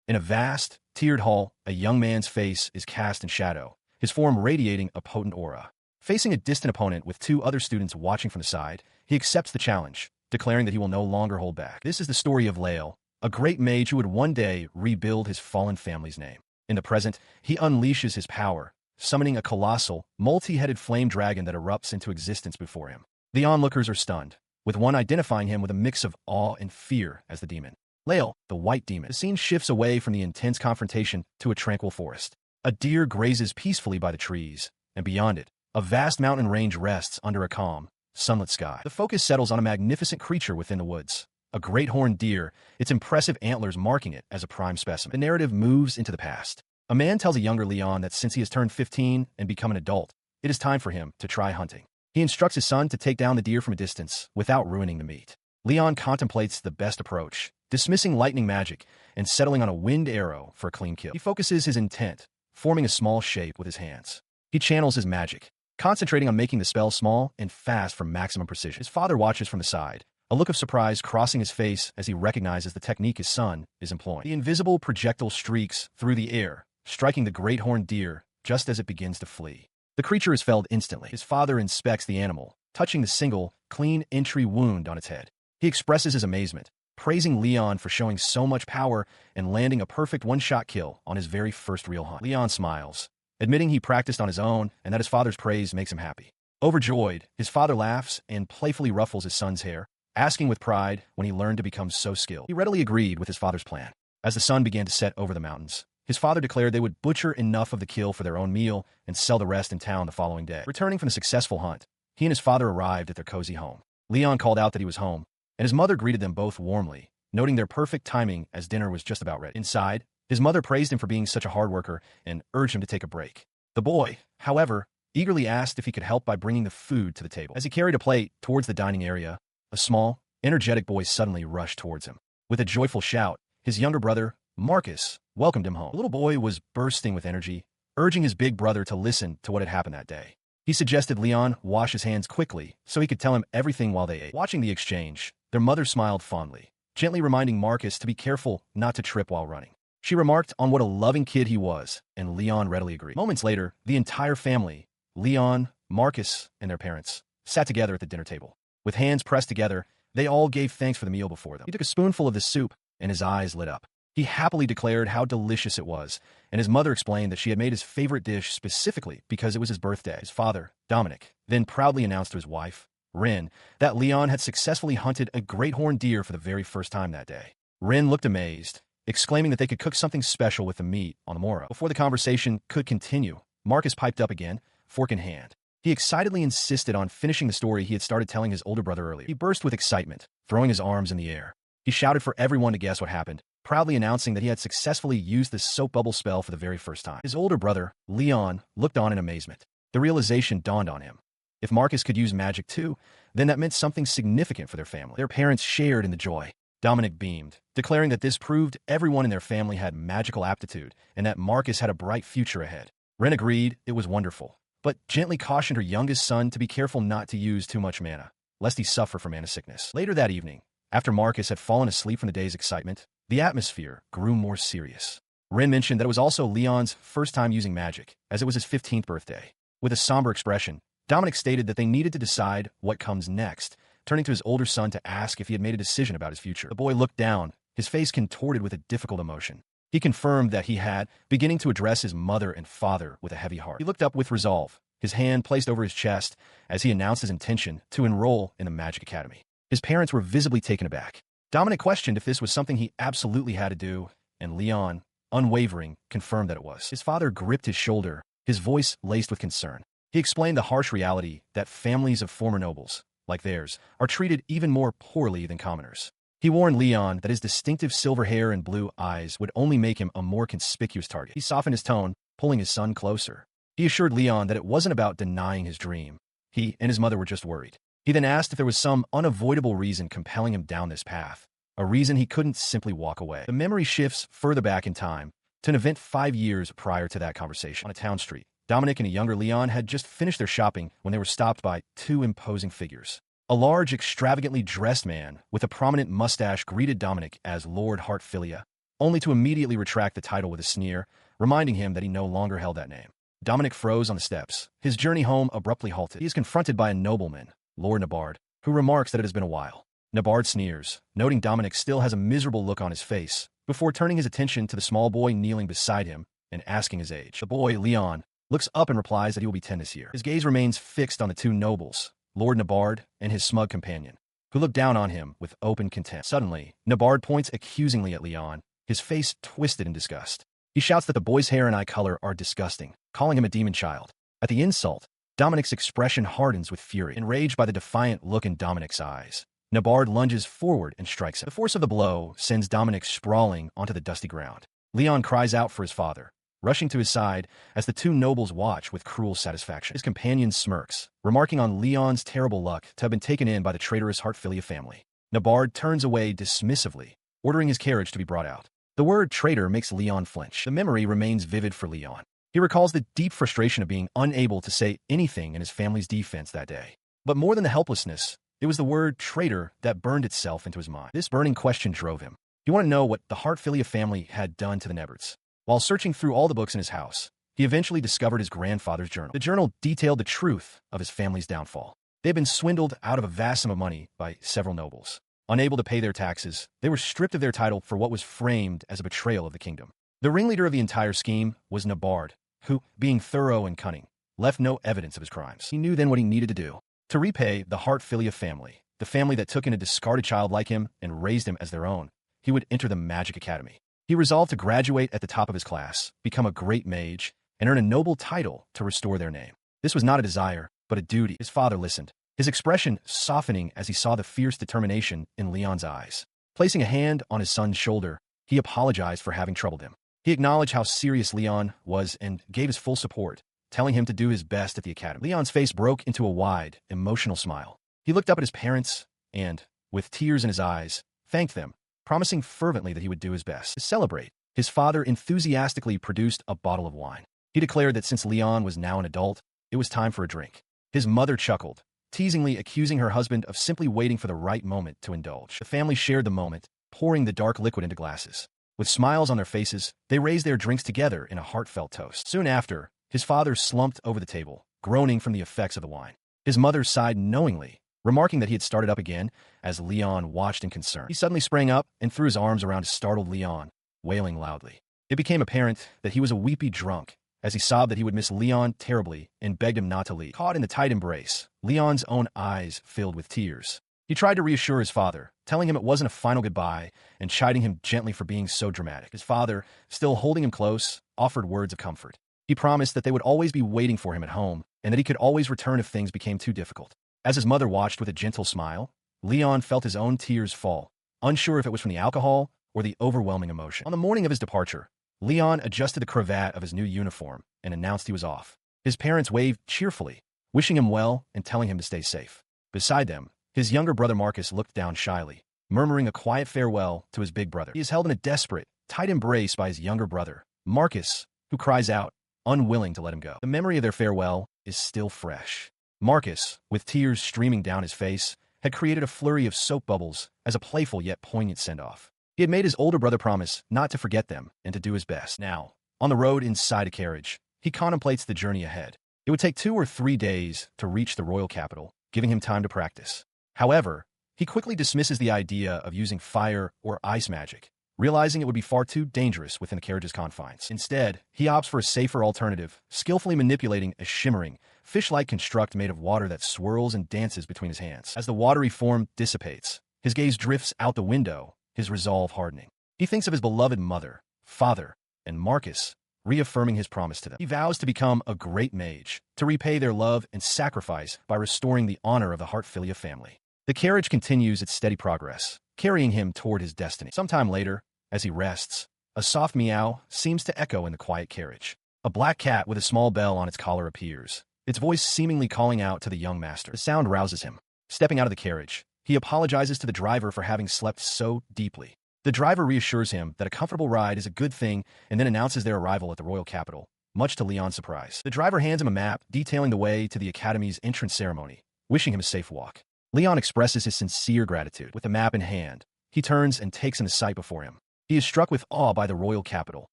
In a vast, tiered hall, a young man's face is cast in shadow, his form radiating a potent aura. Facing a distant opponent with two other students watching from the side, he accepts the challenge, declaring that he will no longer hold back. This is the story of Lael, a great mage who would one day rebuild his fallen family's name. In the present, he unleashes his power, summoning a colossal, multi-headed flame dragon that erupts into existence before him. The onlookers are stunned, with one identifying him with a mix of awe and fear as the demon. Lael, the white demon. The scene shifts away from the intense confrontation to a tranquil forest. A deer grazes peacefully by the trees, and beyond it, a vast mountain range rests under a calm, sunlit sky. The focus settles on a magnificent creature within the woods, a great horned deer, its impressive antlers marking it as a prime specimen. The narrative moves into the past. A man tells a younger Leon that since he has turned 15 and become an adult, it is time for him to try hunting. He instructs his son to take down the deer from a distance without ruining the meat. Leon contemplates the best approach, dismissing lightning magic and settling on a wind arrow for a clean kill. He focuses his intent, forming a small shape with his hands. He channels his magic, concentrating on making the spell small and fast for maximum precision. His father watches from the side, a look of surprise crossing his face as he recognizes the technique his son is employing. The invisible projectile streaks through the air, striking the great horned deer just as it begins to flee. The creature is felled instantly. His father inspects the animal, touching the single, clean entry wound on its head. He expresses his amazement, praising Leon for showing so much power and landing a perfect one-shot kill on his very first real hunt. Leon smiles, admitting he practiced on his own and that his father's praise makes him happy. Overjoyed, his father laughs and playfully ruffles his son's hair, asking with pride when he learned to become so skilled. He readily agreed with his father's plan. As the sun began to set over the mountains, his father declared they would butcher enough of the kill for their own meal and sell the rest in town the following day. Returning from the successful hunt, he and his father arrived at their cozy home. Leon called out that he was home, and his mother greeted them both warmly, noting their perfect timing as dinner was just about ready. Inside, his mother praised him for being such a hard worker and urged him to take a break. The boy, however, eagerly asked if he could help by bringing the food to the table. As he carried a plate towards the dining area, a small, energetic boy suddenly rushed towards him. With a joyful shout, his younger brother, Marcus, welcomed him home. The little boy was bursting with energy, urging his big brother to listen to what had happened that day. He suggested Leon wash his hands quickly so he could tell him everything while they ate. Watching the exchange, their mother smiled fondly, gently reminding Marcus to be careful not to trip while running. She remarked on what a loving kid he was, and Leon readily agreed. Moments later, the entire family, Leon, Marcus, and their parents, sat together at the dinner table. With hands pressed together, they all gave thanks for the meal before them. He took a spoonful of the soup, and his eyes lit up. He happily declared how delicious it was, and his mother explained that she had made his favorite dish specifically because it was his birthday. His father, Dominic, then proudly announced to his wife, Rin, that Leon had successfully hunted a great horned deer for the very first time that day. Rin looked amazed, exclaiming that they could cook something special with the meat on the morrow. Before the conversation could continue, Marcus piped up again, fork in hand. He excitedly insisted on finishing the story he had started telling his older brother earlier. He burst with excitement, throwing his arms in the air. He shouted for everyone to guess what happened, proudly announcing that he had successfully used the soap bubble spell for the very first time. His older brother, Leon, looked on in amazement. The realization dawned on him. If Marcus could use magic too, then that meant something significant for their family. Their parents shared in the joy. Dominic beamed, declaring that this proved everyone in their family had magical aptitude and that Marcus had a bright future ahead. Ren agreed it was wonderful, but gently cautioned her youngest son to be careful not to use too much mana, lest he suffer from mana sickness. Later that evening, after Marcus had fallen asleep from the day's excitement, the atmosphere grew more serious. Ren mentioned that it was also Leon's first time using magic, as it was his 15th birthday. With a somber expression, Dominic stated that they needed to decide what comes next, turning to his older son to ask if he had made a decision about his future. The boy looked down, his face contorted with a difficult emotion. He confirmed that he had, beginning to address his mother and father with a heavy heart. He looked up with resolve, his hand placed over his chest as he announced his intention to enroll in the Magic Academy. His parents were visibly taken aback. Dominic questioned if this was something he absolutely had to do, and Leon, unwavering, confirmed that it was. His father gripped his shoulder, his voice laced with concern. He explained the harsh reality that families of former nobles, like theirs, are treated even more poorly than commoners. He warned Leon that his distinctive silver hair and blue eyes would only make him a more conspicuous target. He softened his tone, pulling his son closer. He assured Leon that it wasn't about denying his dream. He and his mother were just worried. He then asked if there was some unavoidable reason compelling him down this path, a reason he couldn't simply walk away. The memory shifts further back in time, to an event 5 years prior to that conversation. On a town street, Dominic and a younger Leon had just finished their shopping when they were stopped by two imposing figures. A large, extravagantly dressed man with a prominent mustache greeted Dominic as Lord Heartfilia, only to immediately retract the title with a sneer, reminding him that he no longer held that name. Dominic froze on the steps. His journey home abruptly halted. He is confronted by a nobleman, Lord Nabard, who remarks that it has been a while. Nabard sneers, noting Dominic still has a miserable look on his face, before turning his attention to the small boy kneeling beside him and asking his age. The boy, Leon, looks up and replies that he will be 10 this year. His gaze remains fixed on the two nobles, Lord Nabard and his smug companion, who look down on him with open contempt. Suddenly, Nabard points accusingly at Leon, his face twisted in disgust. He shouts that the boy's hair and eye color are disgusting, calling him a demon child. At the insult, Dominic's expression hardens with fury, enraged by the defiant look in Dominic's eyes. Nabard lunges forward and strikes him. The force of the blow sends Dominic sprawling onto the dusty ground. Leon cries out for his father, rushing to his side as the two nobles watch with cruel satisfaction. His companion smirks, remarking on Leon's terrible luck to have been taken in by the traitorous Hartfilia family. Nabard turns away dismissively, ordering his carriage to be brought out. The word traitor makes Leon flinch. The memory remains vivid for Leon. He recalls the deep frustration of being unable to say anything in his family's defense that day. But more than the helplessness, it was the word traitor that burned itself into his mind. This burning question drove him. He wanted to know what the Hartfilia family had done to the Neberts. While searching through all the books in his house, he eventually discovered his grandfather's journal. The journal detailed the truth of his family's downfall. They had been swindled out of a vast sum of money by several nobles. Unable to pay their taxes, they were stripped of their title for what was framed as a betrayal of the kingdom. The ringleader of the entire scheme was Nabard, who, being thorough and cunning, left no evidence of his crimes. He knew then what he needed to do. To repay the Hartfilia family, the family that took in a discarded child like him and raised him as their own, he would enter the Magic Academy. He resolved to graduate at the top of his class, become a great mage, and earn a noble title to restore their name. This was not a desire, but a duty. His father listened, his expression softening as he saw the fierce determination in Leon's eyes. Placing a hand on his son's shoulder, he apologized for having troubled him. He acknowledged how serious Leon was and gave his full support, telling him to do his best at the academy. Leon's face broke into a wide, emotional smile. He looked up at his parents and, with tears in his eyes, thanked them, promising fervently that he would do his best. To celebrate, his father enthusiastically produced a bottle of wine. He declared that since Leon was now an adult, it was time for a drink. His mother chuckled, teasingly accusing her husband of simply waiting for the right moment to indulge. The family shared the moment, pouring the dark liquid into glasses. With smiles on their faces, they raised their drinks together in a heartfelt toast. Soon after, his father slumped over the table, groaning from the effects of the wine. His mother sighed knowingly, remarking that he had started up again as Leon watched in concern. He suddenly sprang up and threw his arms around his startled Leon, wailing loudly. It became apparent that he was a weepy drunk, as he sobbed that he would miss Leon terribly and begged him not to leave. Caught in the tight embrace, Leon's own eyes filled with tears. He tried to reassure his father, telling him it wasn't a final goodbye and chiding him gently for being so dramatic. His father, still holding him close, offered words of comfort. He promised that they would always be waiting for him at home and that he could always return if things became too difficult. As his mother watched with a gentle smile, Leon felt his own tears fall, unsure if it was from the alcohol or the overwhelming emotion. On the morning of his departure, Leon adjusted the cravat of his new uniform and announced he was off. His parents waved cheerfully, wishing him well and telling him to stay safe. Beside them, his younger brother Marcus looked down shyly, murmuring a quiet farewell to his big brother. He is held in a desperate, tight embrace by his younger brother, Marcus, who cries out, unwilling to let him go. The memory of their farewell is still fresh. Marcus, with tears streaming down his face, had created a flurry of soap bubbles as a playful yet poignant send-off. He had made his older brother promise not to forget them and to do his best. Now, on the road inside a carriage, he contemplates the journey ahead. It would take 2 or 3 days to reach the royal capital, giving him time to practice. However, he quickly dismisses the idea of using fire or ice magic, realizing it would be far too dangerous within the carriage's confines. Instead, he opts for a safer alternative, skillfully manipulating a shimmering, fish-like construct made of water that swirls and dances between his hands. As the watery form dissipates, his gaze drifts out the window, his resolve hardening. He thinks of his beloved mother, father, and Marcus, reaffirming his promise to them. He vows to become a great mage, to repay their love and sacrifice by restoring the honor of the Hartfilia family. The carriage continues its steady progress, carrying him toward his destiny. Sometime later, as he rests, a soft meow seems to echo in the quiet carriage. A black cat with a small bell on its collar appears, its voice seemingly calling out to the young master. The sound rouses him. Stepping out of the carriage, he apologizes to the driver for having slept so deeply. The driver reassures him that a comfortable ride is a good thing and then announces their arrival at the royal capital, much to Leon's surprise. The driver hands him a map detailing the way to the academy's entrance ceremony, wishing him a safe walk. Leon expresses his sincere gratitude. With the map in hand, he turns and takes in the sight before him. He is struck with awe by the royal capital,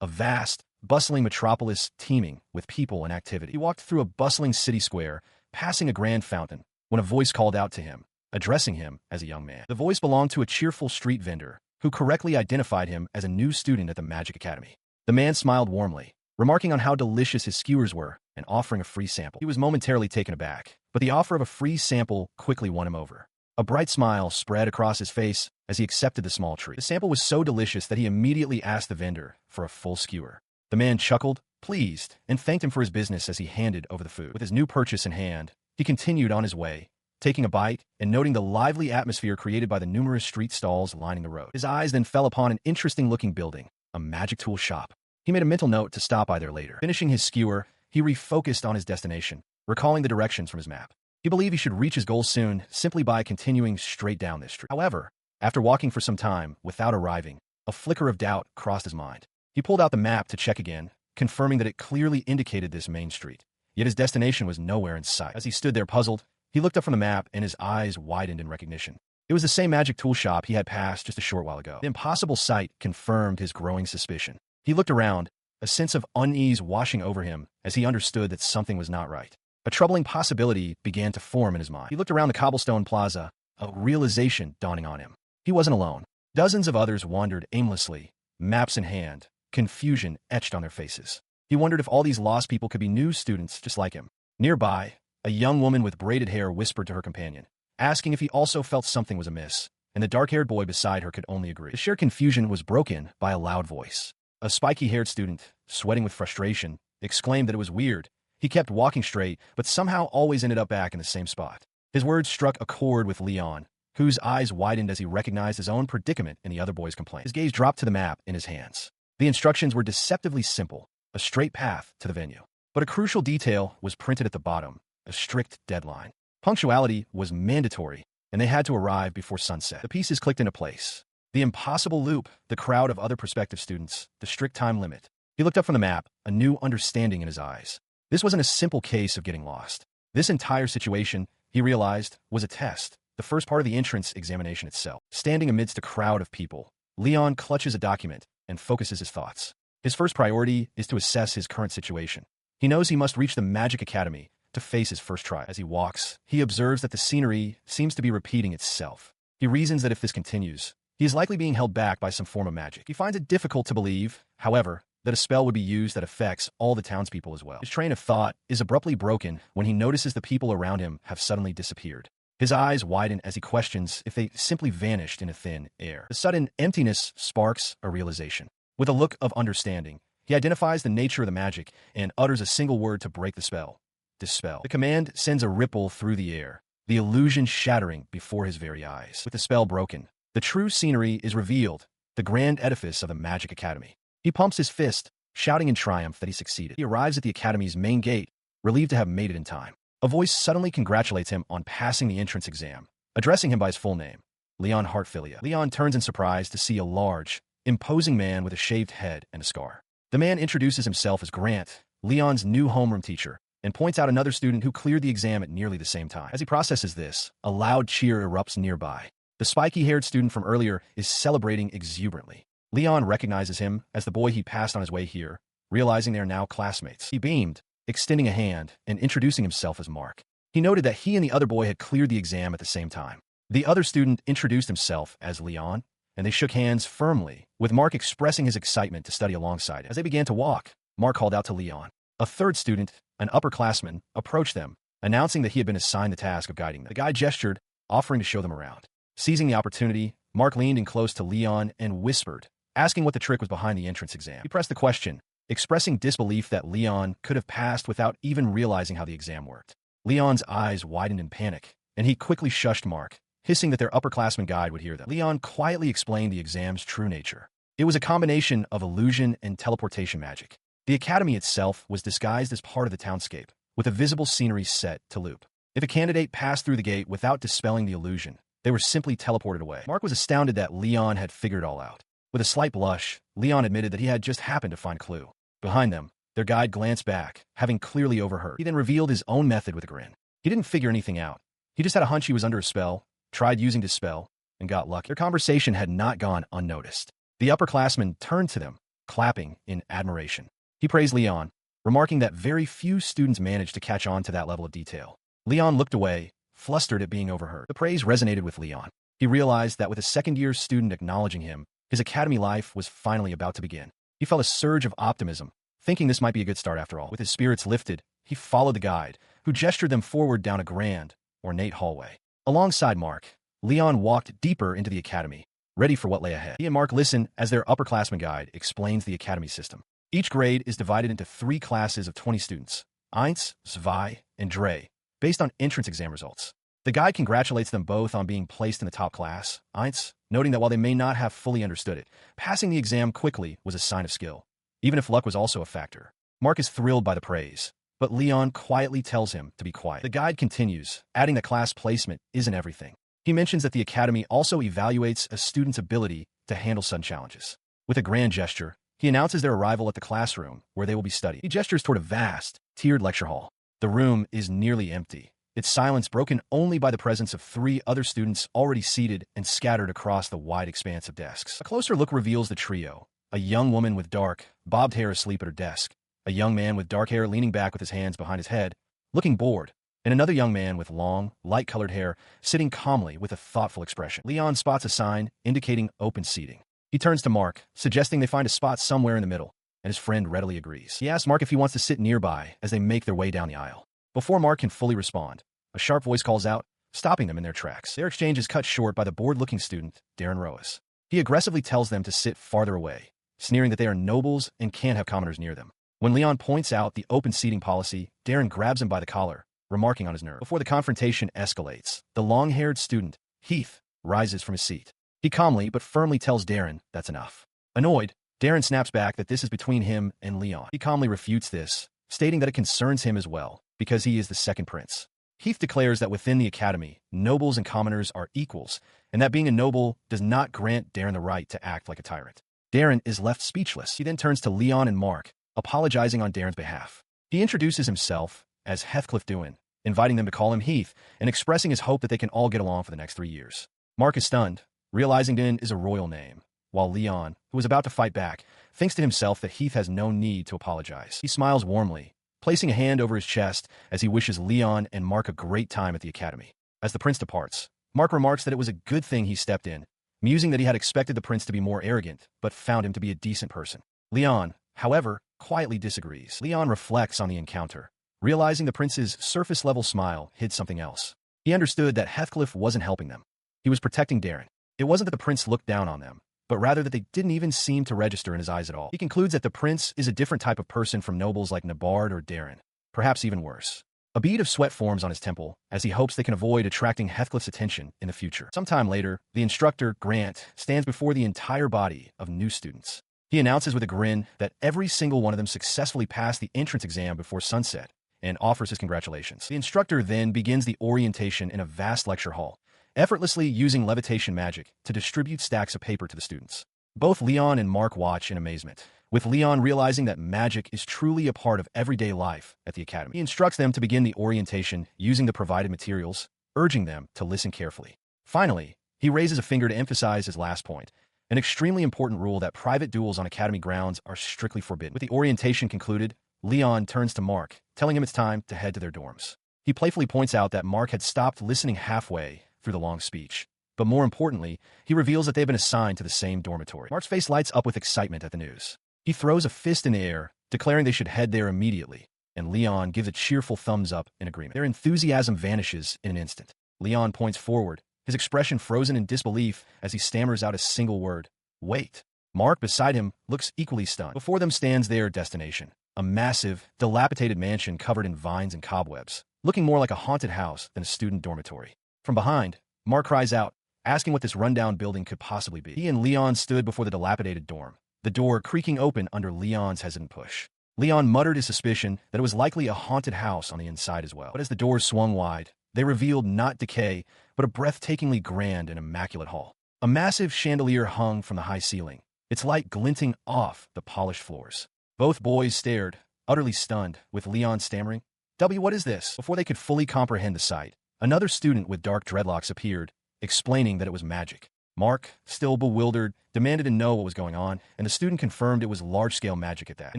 a vast, bustling metropolis teeming with people and activity. He walked through a bustling city square, passing a grand fountain, when a voice called out to him, addressing him as a young man. The voice belonged to a cheerful street vendor, who correctly identified him as a new student at the Magic Academy. The man smiled warmly, remarking on how delicious his skewers were and offering a free sample. He was momentarily taken aback, but the offer of a free sample quickly won him over. A bright smile spread across his face as he accepted the small treat. The sample was so delicious that he immediately asked the vendor for a full skewer. The man chuckled, pleased, and thanked him for his business as he handed over the food. With his new purchase in hand, he continued on his way, taking a bite and noting the lively atmosphere created by the numerous street stalls lining the road. His eyes then fell upon an interesting-looking building, a magic tool shop. He made a mental note to stop by there later. Finishing his skewer, he refocused on his destination, recalling the directions from his map. He believed he should reach his goal soon simply by continuing straight down this street. However, after walking for some time without arriving, a flicker of doubt crossed his mind. He pulled out the map to check again, confirming that it clearly indicated this main street. Yet his destination was nowhere in sight. As he stood there puzzled, he looked up from the map and his eyes widened in recognition. It was the same magic tool shop he had passed just a short while ago. The impossible sight confirmed his growing suspicion. He looked around, a sense of unease washing over him as he understood that something was not right. A troubling possibility began to form in his mind. He looked around the cobblestone plaza, a realization dawning on him. He wasn't alone. Dozens of others wandered aimlessly, maps in hand, confusion etched on their faces. He wondered if all these lost people could be new students just like him. Nearby, a young woman with braided hair whispered to her companion, asking if he also felt something was amiss, and the dark-haired boy beside her could only agree. The sheer confusion was broken by a loud voice. A spiky-haired student, sweating with frustration, exclaimed that it was weird. He kept walking straight, but somehow always ended up back in the same spot. His words struck a chord with Leon, whose eyes widened as he recognized his own predicament in the other boy's complaint. His gaze dropped to the map in his hands. The instructions were deceptively simple, a straight path to the venue. But a crucial detail was printed at the bottom, a strict deadline. Punctuality was mandatory, and they had to arrive before sunset. The pieces clicked into place. The impossible loop, the crowd of other prospective students, the strict time limit. He looked up from the map, a new understanding in his eyes. This wasn't a simple case of getting lost. This entire situation, he realized, was a test, the first part of the entrance examination itself. Standing amidst a crowd of people, Leon clutches a document and focuses his thoughts. His first priority is to assess his current situation. He knows he must reach the Magic Academy to face his first trial. As he walks, he observes that the scenery seems to be repeating itself. He reasons that if this continues, he is likely being held back by some form of magic. He finds it difficult to believe, however, that a spell would be used that affects all the townspeople as well. His train of thought is abruptly broken when he notices the people around him have suddenly disappeared. His eyes widen as he questions if they simply vanished in a thin air. The sudden emptiness sparks a realization. With a look of understanding, he identifies the nature of the magic and utters a single word to break the spell. Dispel. The command sends a ripple through the air, the illusion shattering before his very eyes. With the spell broken, the true scenery is revealed, the grand edifice of the Magic Academy. He pumps his fist, shouting in triumph that he succeeded. He arrives at the Academy's main gate, relieved to have made it in time. A voice suddenly congratulates him on passing the entrance exam, addressing him by his full name, Leon Hartfilia. Leon turns in surprise to see a large, imposing man with a shaved head and a scar. The man introduces himself as Grant, Leon's new homeroom teacher, and points out another student who cleared the exam at nearly the same time. As he processes this, a loud cheer erupts nearby. The spiky-haired student from earlier is celebrating exuberantly. Leon recognizes him as the boy he passed on his way here, realizing they are now classmates. He beamed, extending a hand and introducing himself as Mark. He noted that he and the other boy had cleared the exam at the same time. The other student introduced himself as Leon, and they shook hands firmly, with Mark expressing his excitement to study alongside him. As they began to walk, Mark called out to Leon. A third student, an upperclassman, approached them, announcing that he had been assigned the task of guiding them. The guy gestured, offering to show them around. Seizing the opportunity, Mark leaned in close to Leon and whispered, asking what the trick was behind the entrance exam. He pressed the question, expressing disbelief that Leon could have passed without even realizing how the exam worked. Leon's eyes widened in panic, and he quickly shushed Mark, hissing that their upperclassman guide would hear them. Leon quietly explained the exam's true nature. It was a combination of illusion and teleportation magic. The academy itself was disguised as part of the townscape, with a visible scenery set to loop. If a candidate passed through the gate without dispelling the illusion, they were simply teleported away. Mark was astounded that Leon had figured it all out. With a slight blush, Leon admitted that he had just happened to find a clue. Behind them, their guide glanced back, having clearly overheard. He then revealed his own method with a grin. He didn't figure anything out. He just had a hunch he was under a spell, tried using Dispel, and got lucky. Their conversation had not gone unnoticed. The upperclassman turned to them, clapping in admiration. He praised Leon, remarking that very few students managed to catch on to that level of detail. Leon looked away, flustered at being overheard. The praise resonated with Leon. He realized that with a second-year student acknowledging him, his academy life was finally about to begin. He felt a surge of optimism, thinking this might be a good start after all. With his spirits lifted, he followed the guide, who gestured them forward down a grand, ornate hallway. Alongside Mark, Leon walked deeper into the academy, ready for what lay ahead. He and Mark listen as their upperclassman guide explains the academy system. Each grade is divided into 3 classes of 20 students, Eins, Zwei, and Drei, based on entrance exam results. The guide congratulates them both on being placed in the top class, Eins, noting that while they may not have fully understood it, passing the exam quickly was a sign of skill, even if luck was also a factor. Mark is thrilled by the praise, but Leon quietly tells him to be quiet. The guide continues, adding that class placement isn't everything. He mentions that the academy also evaluates a student's ability to handle sudden challenges. With a grand gesture, he announces their arrival at the classroom where they will be studying. He gestures toward a vast, tiered lecture hall. The room is nearly empty, its silence broken only by the presence of 3 other students already seated and scattered across the wide expanse of desks. A closer look reveals the trio: a young woman with dark, bobbed hair asleep at her desk, a young man with dark hair leaning back with his hands behind his head, looking bored, and another young man with long, light-colored hair sitting calmly with a thoughtful expression. Leon spots a sign indicating open seating. He turns to Mark, suggesting they find a spot somewhere in the middle, and his friend readily agrees. He asks Mark if he wants to sit nearby as they make their way down the aisle. Before Mark can fully respond, a sharp voice calls out, stopping them in their tracks. Their exchange is cut short by the bored-looking student, Darren Roas. He aggressively tells them to sit farther away, sneering that they are nobles and can't have commoners near them. When Leon points out the open seating policy, Darren grabs him by the collar, remarking on his nerve. Before the confrontation escalates, the long-haired student, Heath, rises from his seat. He calmly but firmly tells Darren that's enough. Annoyed, Darren snaps back that this is between him and Leon. He calmly refutes this, stating that it concerns him as well, because he is the second prince. Heath declares that within the academy, nobles and commoners are equals, and that being a noble does not grant Darren the right to act like a tyrant. Darren is left speechless. He then turns to Leon and Mark, apologizing on Darren's behalf. He introduces himself as Heathcliff Dewin, inviting them to call him Heath, and expressing his hope that they can all get along for the next 3 years. Mark is stunned, realizing Dewin is a royal name, while Leon, who is about to fight back, thinks to himself that Heath has no need to apologize. He smiles warmly, placing a hand over his chest as he wishes Leon and Mark a great time at the academy. As the prince departs, Mark remarks that it was a good thing he stepped in, musing that he had expected the prince to be more arrogant, but found him to be a decent person. Leon, however, quietly disagrees. Leon reflects on the encounter, realizing the prince's surface-level smile hid something else. He understood that Heathcliff wasn't helping them. He was protecting Darren. It wasn't that the prince looked down on them, but rather that they didn't even seem to register in his eyes at all. He concludes that the prince is a different type of person from nobles like Nabard or Darren, perhaps even worse. A bead of sweat forms on his temple as he hopes they can avoid attracting Heathcliff's attention in the future. Sometime later, the instructor, Grant, stands before the entire body of new students. He announces with a grin that every single one of them successfully passed the entrance exam before sunset and offers his congratulations. The instructor then begins the orientation in a vast lecture hall, effortlessly using levitation magic to distribute stacks of paper to the students. Both Leon and Mark watch in amazement, with Leon realizing that magic is truly a part of everyday life at the academy. He instructs them to begin the orientation using the provided materials, urging them to listen carefully. Finally, he raises a finger to emphasize his last point, an extremely important rule that private duels on academy grounds are strictly forbidden. With the orientation concluded, Leon turns to Mark, telling him it's time to head to their dorms. He playfully points out that Mark had stopped listening halfway through the long speech, but more importantly, he reveals that they've been assigned to the same dormitory. Mark's face lights up with excitement at the news. He throws a fist in the air, declaring they should head there immediately, and Leon gives a cheerful thumbs up in agreement. Their enthusiasm vanishes in an instant. Leon points forward, his expression frozen in disbelief as he stammers out a single word, "Wait." Mark, beside him, looks equally stunned. Before them stands their destination, a massive, dilapidated mansion covered in vines and cobwebs, looking more like a haunted house than a student dormitory. From behind, Mark cries out, asking what this rundown building could possibly be. He and Leon stood before the dilapidated dorm, the door creaking open under Leon's hesitant push. Leon muttered his suspicion that it was likely a haunted house on the inside as well. But as the doors swung wide, they revealed not decay, but a breathtakingly grand and immaculate hall. A massive chandelier hung from the high ceiling, its light glinting off the polished floors. Both boys stared, utterly stunned, with Leon stammering, What is this?" Before they could fully comprehend the sight, another student with dark dreadlocks appeared, explaining that it was magic. Mark, still bewildered, demanded to know what was going on, and the student confirmed it was large-scale magic at that. In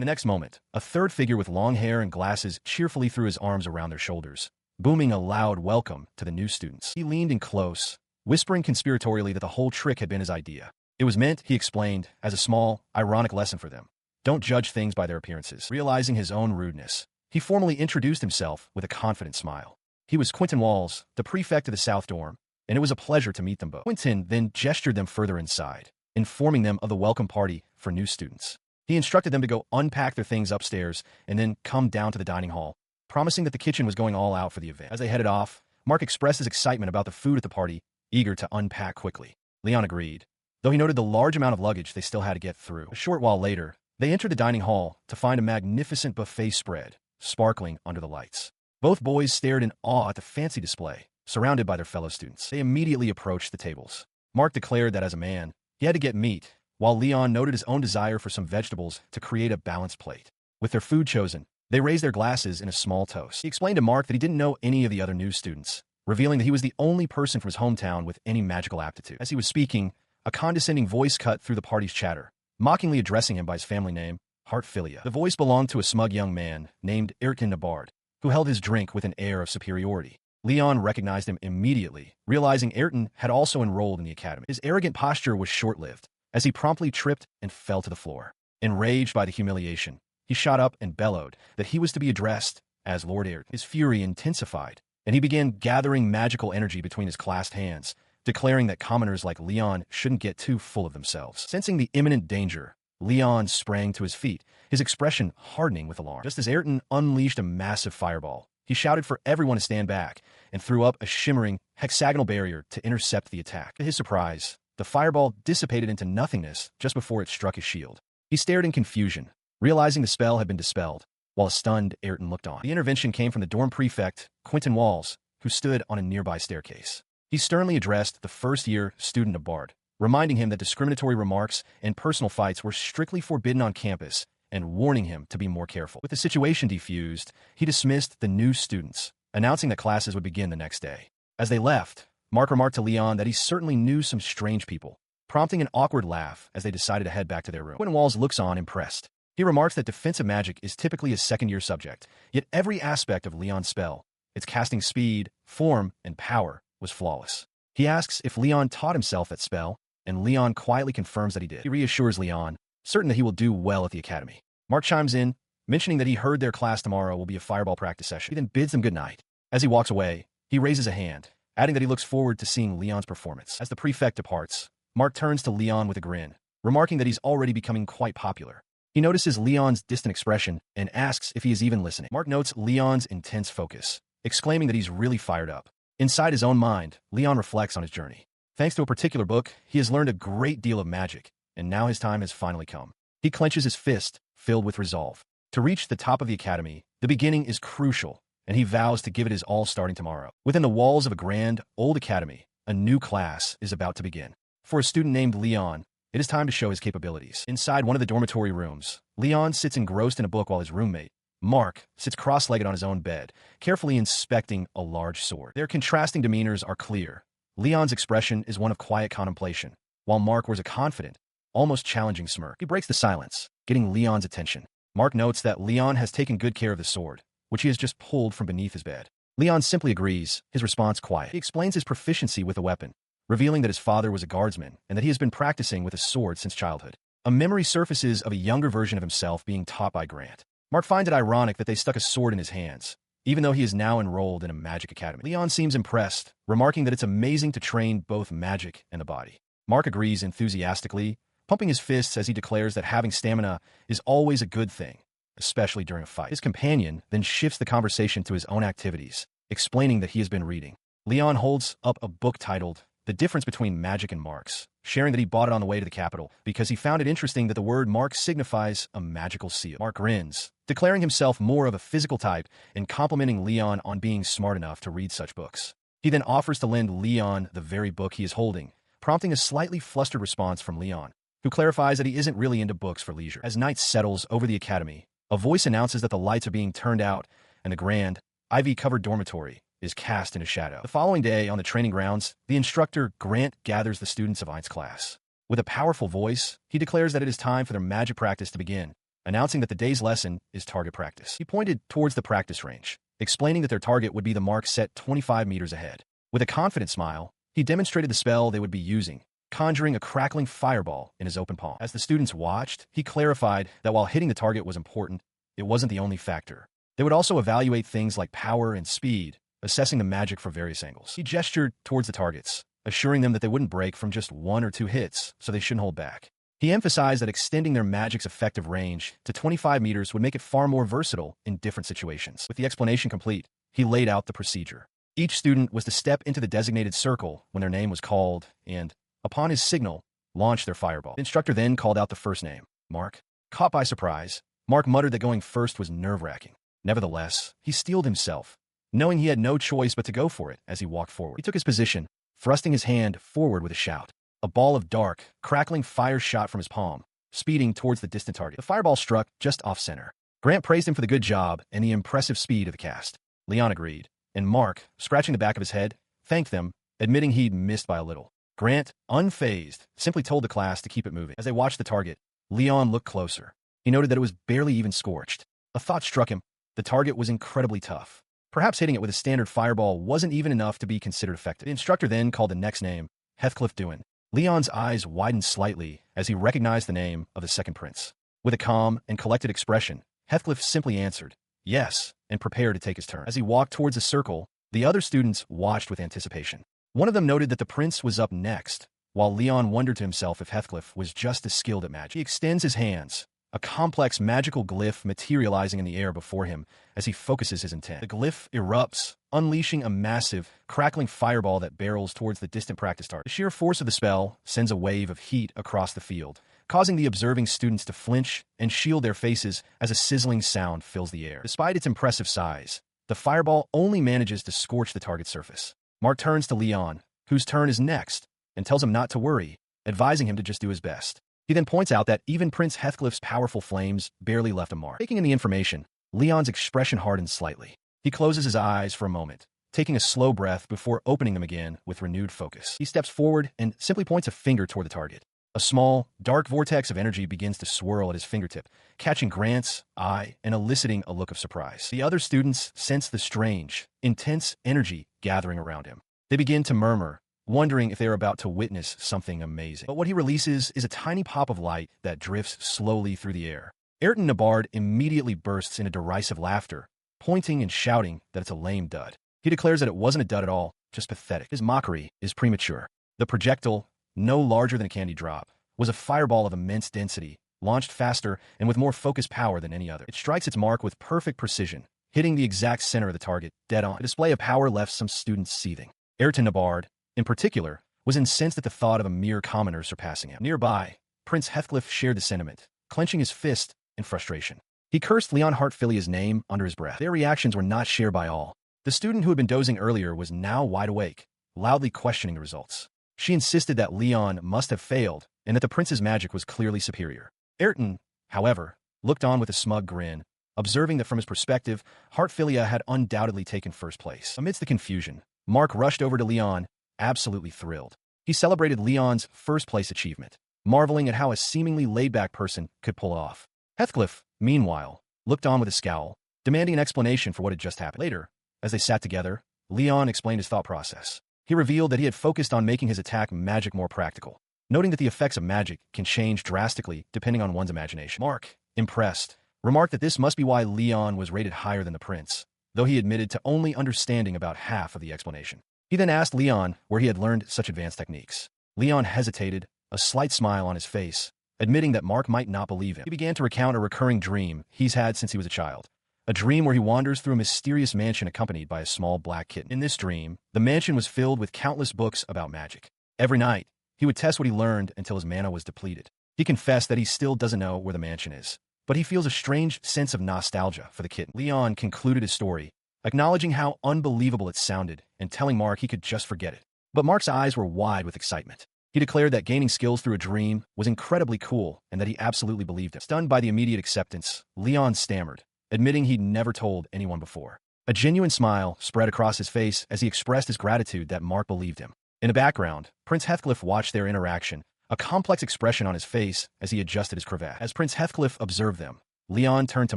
the next moment, a third figure with long hair and glasses cheerfully threw his arms around their shoulders, booming a loud welcome to the new students. He leaned in close, whispering conspiratorially that the whole trick had been his idea. It was meant, he explained, as a small, ironic lesson for them. Don't judge things by their appearances. Realizing his own rudeness, he formally introduced himself with a confident smile. He was Quentin Walls, the prefect of the South Dorm, and it was a pleasure to meet them both. Quentin then gestured them further inside, informing them of the welcome party for new students. He instructed them to go unpack their things upstairs and then come down to the dining hall, promising that the kitchen was going all out for the event. As they headed off, Mark expressed his excitement about the food at the party, eager to unpack quickly. Leon agreed, though he noted the large amount of luggage they still had to get through. A short while later, they entered the dining hall to find a magnificent buffet spread, sparkling under the lights. Both boys stared in awe at the fancy display, surrounded by their fellow students. They immediately approached the tables. Mark declared that as a man, he had to get meat, while Leon noted his own desire for some vegetables to create a balanced plate. With their food chosen, they raised their glasses in a small toast. He explained to Mark that he didn't know any of the other new students, revealing that he was the only person from his hometown with any magical aptitude. As he was speaking, a condescending voice cut through the party's chatter, mockingly addressing him by his family name, Hartfilia. The voice belonged to a smug young man named Ayrton Nabard, who held his drink with an air of superiority. Leon recognized him immediately, realizing Ayrton had also enrolled in the academy. His arrogant posture was short-lived, as he promptly tripped and fell to the floor. Enraged by the humiliation, he shot up and bellowed that he was to be addressed as Lord Ayrton. His fury intensified, and he began gathering magical energy between his clasped hands, declaring that commoners like Leon shouldn't get too full of themselves. Sensing the imminent danger, Leon sprang to his feet, his expression hardening with alarm. Just as Ayrton unleashed a massive fireball, he shouted for everyone to stand back and threw up a shimmering, hexagonal barrier to intercept the attack. To his surprise, the fireball dissipated into nothingness just before it struck his shield. He stared in confusion, realizing the spell had been dispelled, while a stunned Ayrton looked on. The intervention came from the dorm prefect, Quentin Walls, who stood on a nearby staircase. He sternly addressed the first-year student of Bard, reminding him that discriminatory remarks and personal fights were strictly forbidden on campus and warning him to be more careful. With the situation defused, he dismissed the new students, announcing that classes would begin the next day. As they left, Mark remarked to Leon that he certainly knew some strange people, prompting an awkward laugh as they decided to head back to their room. Quentin Walls looks on, impressed. He remarks that defensive magic is typically a second-year subject, yet every aspect of Leon's spell, its casting speed, form, and power, was flawless. He asks if Leon taught himself that spell, and Leon quietly confirms that he did. He reassures Leon, certain that he will do well at the academy. Mark chimes in, mentioning that he heard their class tomorrow will be a fireball practice session. He then bids them good night. As he walks away, he raises a hand, adding that he looks forward to seeing Leon's performance. As the prefect departs, Mark turns to Leon with a grin, remarking that he's already becoming quite popular. He notices Leon's distant expression and asks if he is even listening. Mark notes Leon's intense focus, exclaiming that he's really fired up. Inside his own mind, Leon reflects on his journey. Thanks to a particular book, he has learned a great deal of magic, and now his time has finally come. He clenches his fist, filled with resolve. To reach the top of the academy, the beginning is crucial, and he vows to give it his all starting tomorrow. Within the walls of a grand, old academy, a new class is about to begin. For a student named Leon, it is time to show his capabilities. Inside one of the dormitory rooms, Leon sits engrossed in a book while his roommate, Mark, sits cross-legged on his own bed, carefully inspecting a large sword. Their contrasting demeanors are clear. Leon's expression is one of quiet contemplation, while Mark wears a confident, almost challenging smirk. He breaks the silence, getting Leon's attention. Mark notes that Leon has taken good care of the sword, which he has just pulled from beneath his bed. Leon simply agrees, his response quiet. He explains his proficiency with the weapon, revealing that his father was a guardsman and that he has been practicing with a sword since childhood. A memory surfaces of a younger version of himself being taught by Grant. Mark finds it ironic that they stuck a sword in his hands, even though he is now enrolled in a magic academy. Leon seems impressed, remarking that it's amazing to train both magic and the body. Mark agrees enthusiastically, pumping his fists as he declares that having stamina is always a good thing, especially during a fight. His companion then shifts the conversation to his own activities, explaining that he has been reading. Leon holds up a book titled The Difference Between Magic and Marks, sharing that he bought it on the way to the capital because he found it interesting that the word mark signifies a magical seal. Mark grins, declaring himself more of a physical type and complimenting Leon on being smart enough to read such books. He then offers to lend Leon the very book he is holding, prompting a slightly flustered response from Leon, who clarifies that he isn't really into books for leisure. As night settles over the academy, a voice announces that the lights are being turned out and the grand, ivy-covered dormitory is is cast into shadow. The following day, on the training grounds, the instructor, Grant, gathers the students of Ein's class. With a powerful voice, he declares that it is time for their magic practice to begin, announcing that the day's lesson is target practice. He pointed towards the practice range, explaining that their target would be the mark set 25 meters ahead. With a confident smile, he demonstrated the spell they would be using, conjuring a crackling fireball in his open palm. As the students watched, he clarified that while hitting the target was important, it wasn't the only factor. They would also evaluate things like power and speed, assessing the magic from various angles. He gestured towards the targets, assuring them that they wouldn't break from just 1 or 2 hits, so they shouldn't hold back. He emphasized that extending their magic's effective range to 25 meters would make it far more versatile in different situations. With the explanation complete, he laid out the procedure. Each student was to step into the designated circle when their name was called and, upon his signal, launch their fireball. The instructor then called out the first name, Mark. Caught by surprise, Mark muttered that going first was nerve-wracking. Nevertheless, he steeled himself, knowing he had no choice but to go for it as he walked forward. He took his position, thrusting his hand forward with a shout. A ball of dark, crackling fire shot from his palm, speeding towards the distant target. The fireball struck just off-center. Grant praised him for the good job and the impressive speed of the cast. Leon agreed, and Mark, scratching the back of his head, thanked them, admitting he'd missed by a little. Grant, unfazed, simply told the class to keep it moving. As they watched the target, Leon looked closer. He noted that it was barely even scorched. A thought struck him. The target was incredibly tough. Perhaps hitting it with a standard fireball wasn't even enough to be considered effective. The instructor then called the next name, Heathcliff Dewin. Leon's eyes widened slightly as he recognized the name of the second prince. With a calm and collected expression, Heathcliff simply answered, yes, and prepared to take his turn. As he walked towards the circle, the other students watched with anticipation. One of them noted that the prince was up next, while Leon wondered to himself if Heathcliff was just as skilled at magic. He extends his hands, a complex magical glyph materializing in the air before him as he focuses his intent. The glyph erupts, unleashing a massive, crackling fireball that barrels towards the distant practice target. The sheer force of the spell sends a wave of heat across the field, causing the observing students to flinch and shield their faces as a sizzling sound fills the air. Despite its impressive size, the fireball only manages to scorch the target surface. Mark turns to Leon, whose turn is next, and tells him not to worry, advising him to just do his best. He then points out that even Prince Heathcliff's powerful flames barely left a mark. Taking in the information, Leon's expression hardens slightly. He closes his eyes for a moment, taking a slow breath before opening them again with renewed focus. He steps forward and simply points a finger toward the target. A small, dark vortex of energy begins to swirl at his fingertip, catching Grant's eye and eliciting a look of surprise. The other students sense the strange, intense energy gathering around him. They begin to murmur, wondering if they are about to witness something amazing. But what he releases is a tiny pop of light that drifts slowly through the air. Ayrton Nabard immediately bursts into derisive laughter, pointing and shouting that it's a lame dud. He declares that it wasn't a dud at all, just pathetic. His mockery is premature. The projectile, no larger than a candy drop, was a fireball of immense density, launched faster and with more focused power than any other. It strikes its mark with perfect precision, hitting the exact center of the target, dead on. The display of power left some students seething. Ayrton Nabard, in particular, was incensed at the thought of a mere commoner surpassing him. Nearby, Prince Heathcliff shared the sentiment, clenching his fist in frustration. He cursed Leon Hartfilia's name under his breath. Their reactions were not shared by all. The student who had been dozing earlier was now wide awake, loudly questioning the results. She insisted that Leon must have failed and that the prince's magic was clearly superior. Ayrton, however, looked on with a smug grin, observing that from his perspective, Hartfilia had undoubtedly taken first place. Amidst the confusion, Mark rushed over to Leon, absolutely thrilled. He celebrated Leon's first-place achievement, marveling at how a seemingly laid-back person could pull it off. Heathcliff, meanwhile, looked on with a scowl, demanding an explanation for what had just happened. Later, as they sat together, Leon explained his thought process. He revealed that he had focused on making his attack magic more practical, noting that the effects of magic can change drastically depending on one's imagination. Mark, impressed, remarked that this must be why Leon was rated higher than the prince, though he admitted to only understanding about half of the explanation. He then asked Leon where he had learned such advanced techniques. Leon hesitated, a slight smile on his face, admitting that Mark might not believe him. He began to recount a recurring dream he's had since he was a child. A dream where he wanders through a mysterious mansion accompanied by a small black kitten. In this dream, the mansion was filled with countless books about magic. Every night, he would test what he learned until his mana was depleted. He confessed that he still doesn't know where the mansion is, but he feels a strange sense of nostalgia for the kitten. Leon concluded his story, acknowledging how unbelievable it sounded and telling Mark he could just forget it. But Mark's eyes were wide with excitement. He declared that gaining skills through a dream was incredibly cool and that he absolutely believed it. Stunned by the immediate acceptance, Leon stammered, admitting he'd never told anyone before. A genuine smile spread across his face as he expressed his gratitude that Mark believed him. In the background, Prince Heathcliff watched their interaction, a complex expression on his face as he adjusted his cravat. As Prince Heathcliff observed them, Leon turned to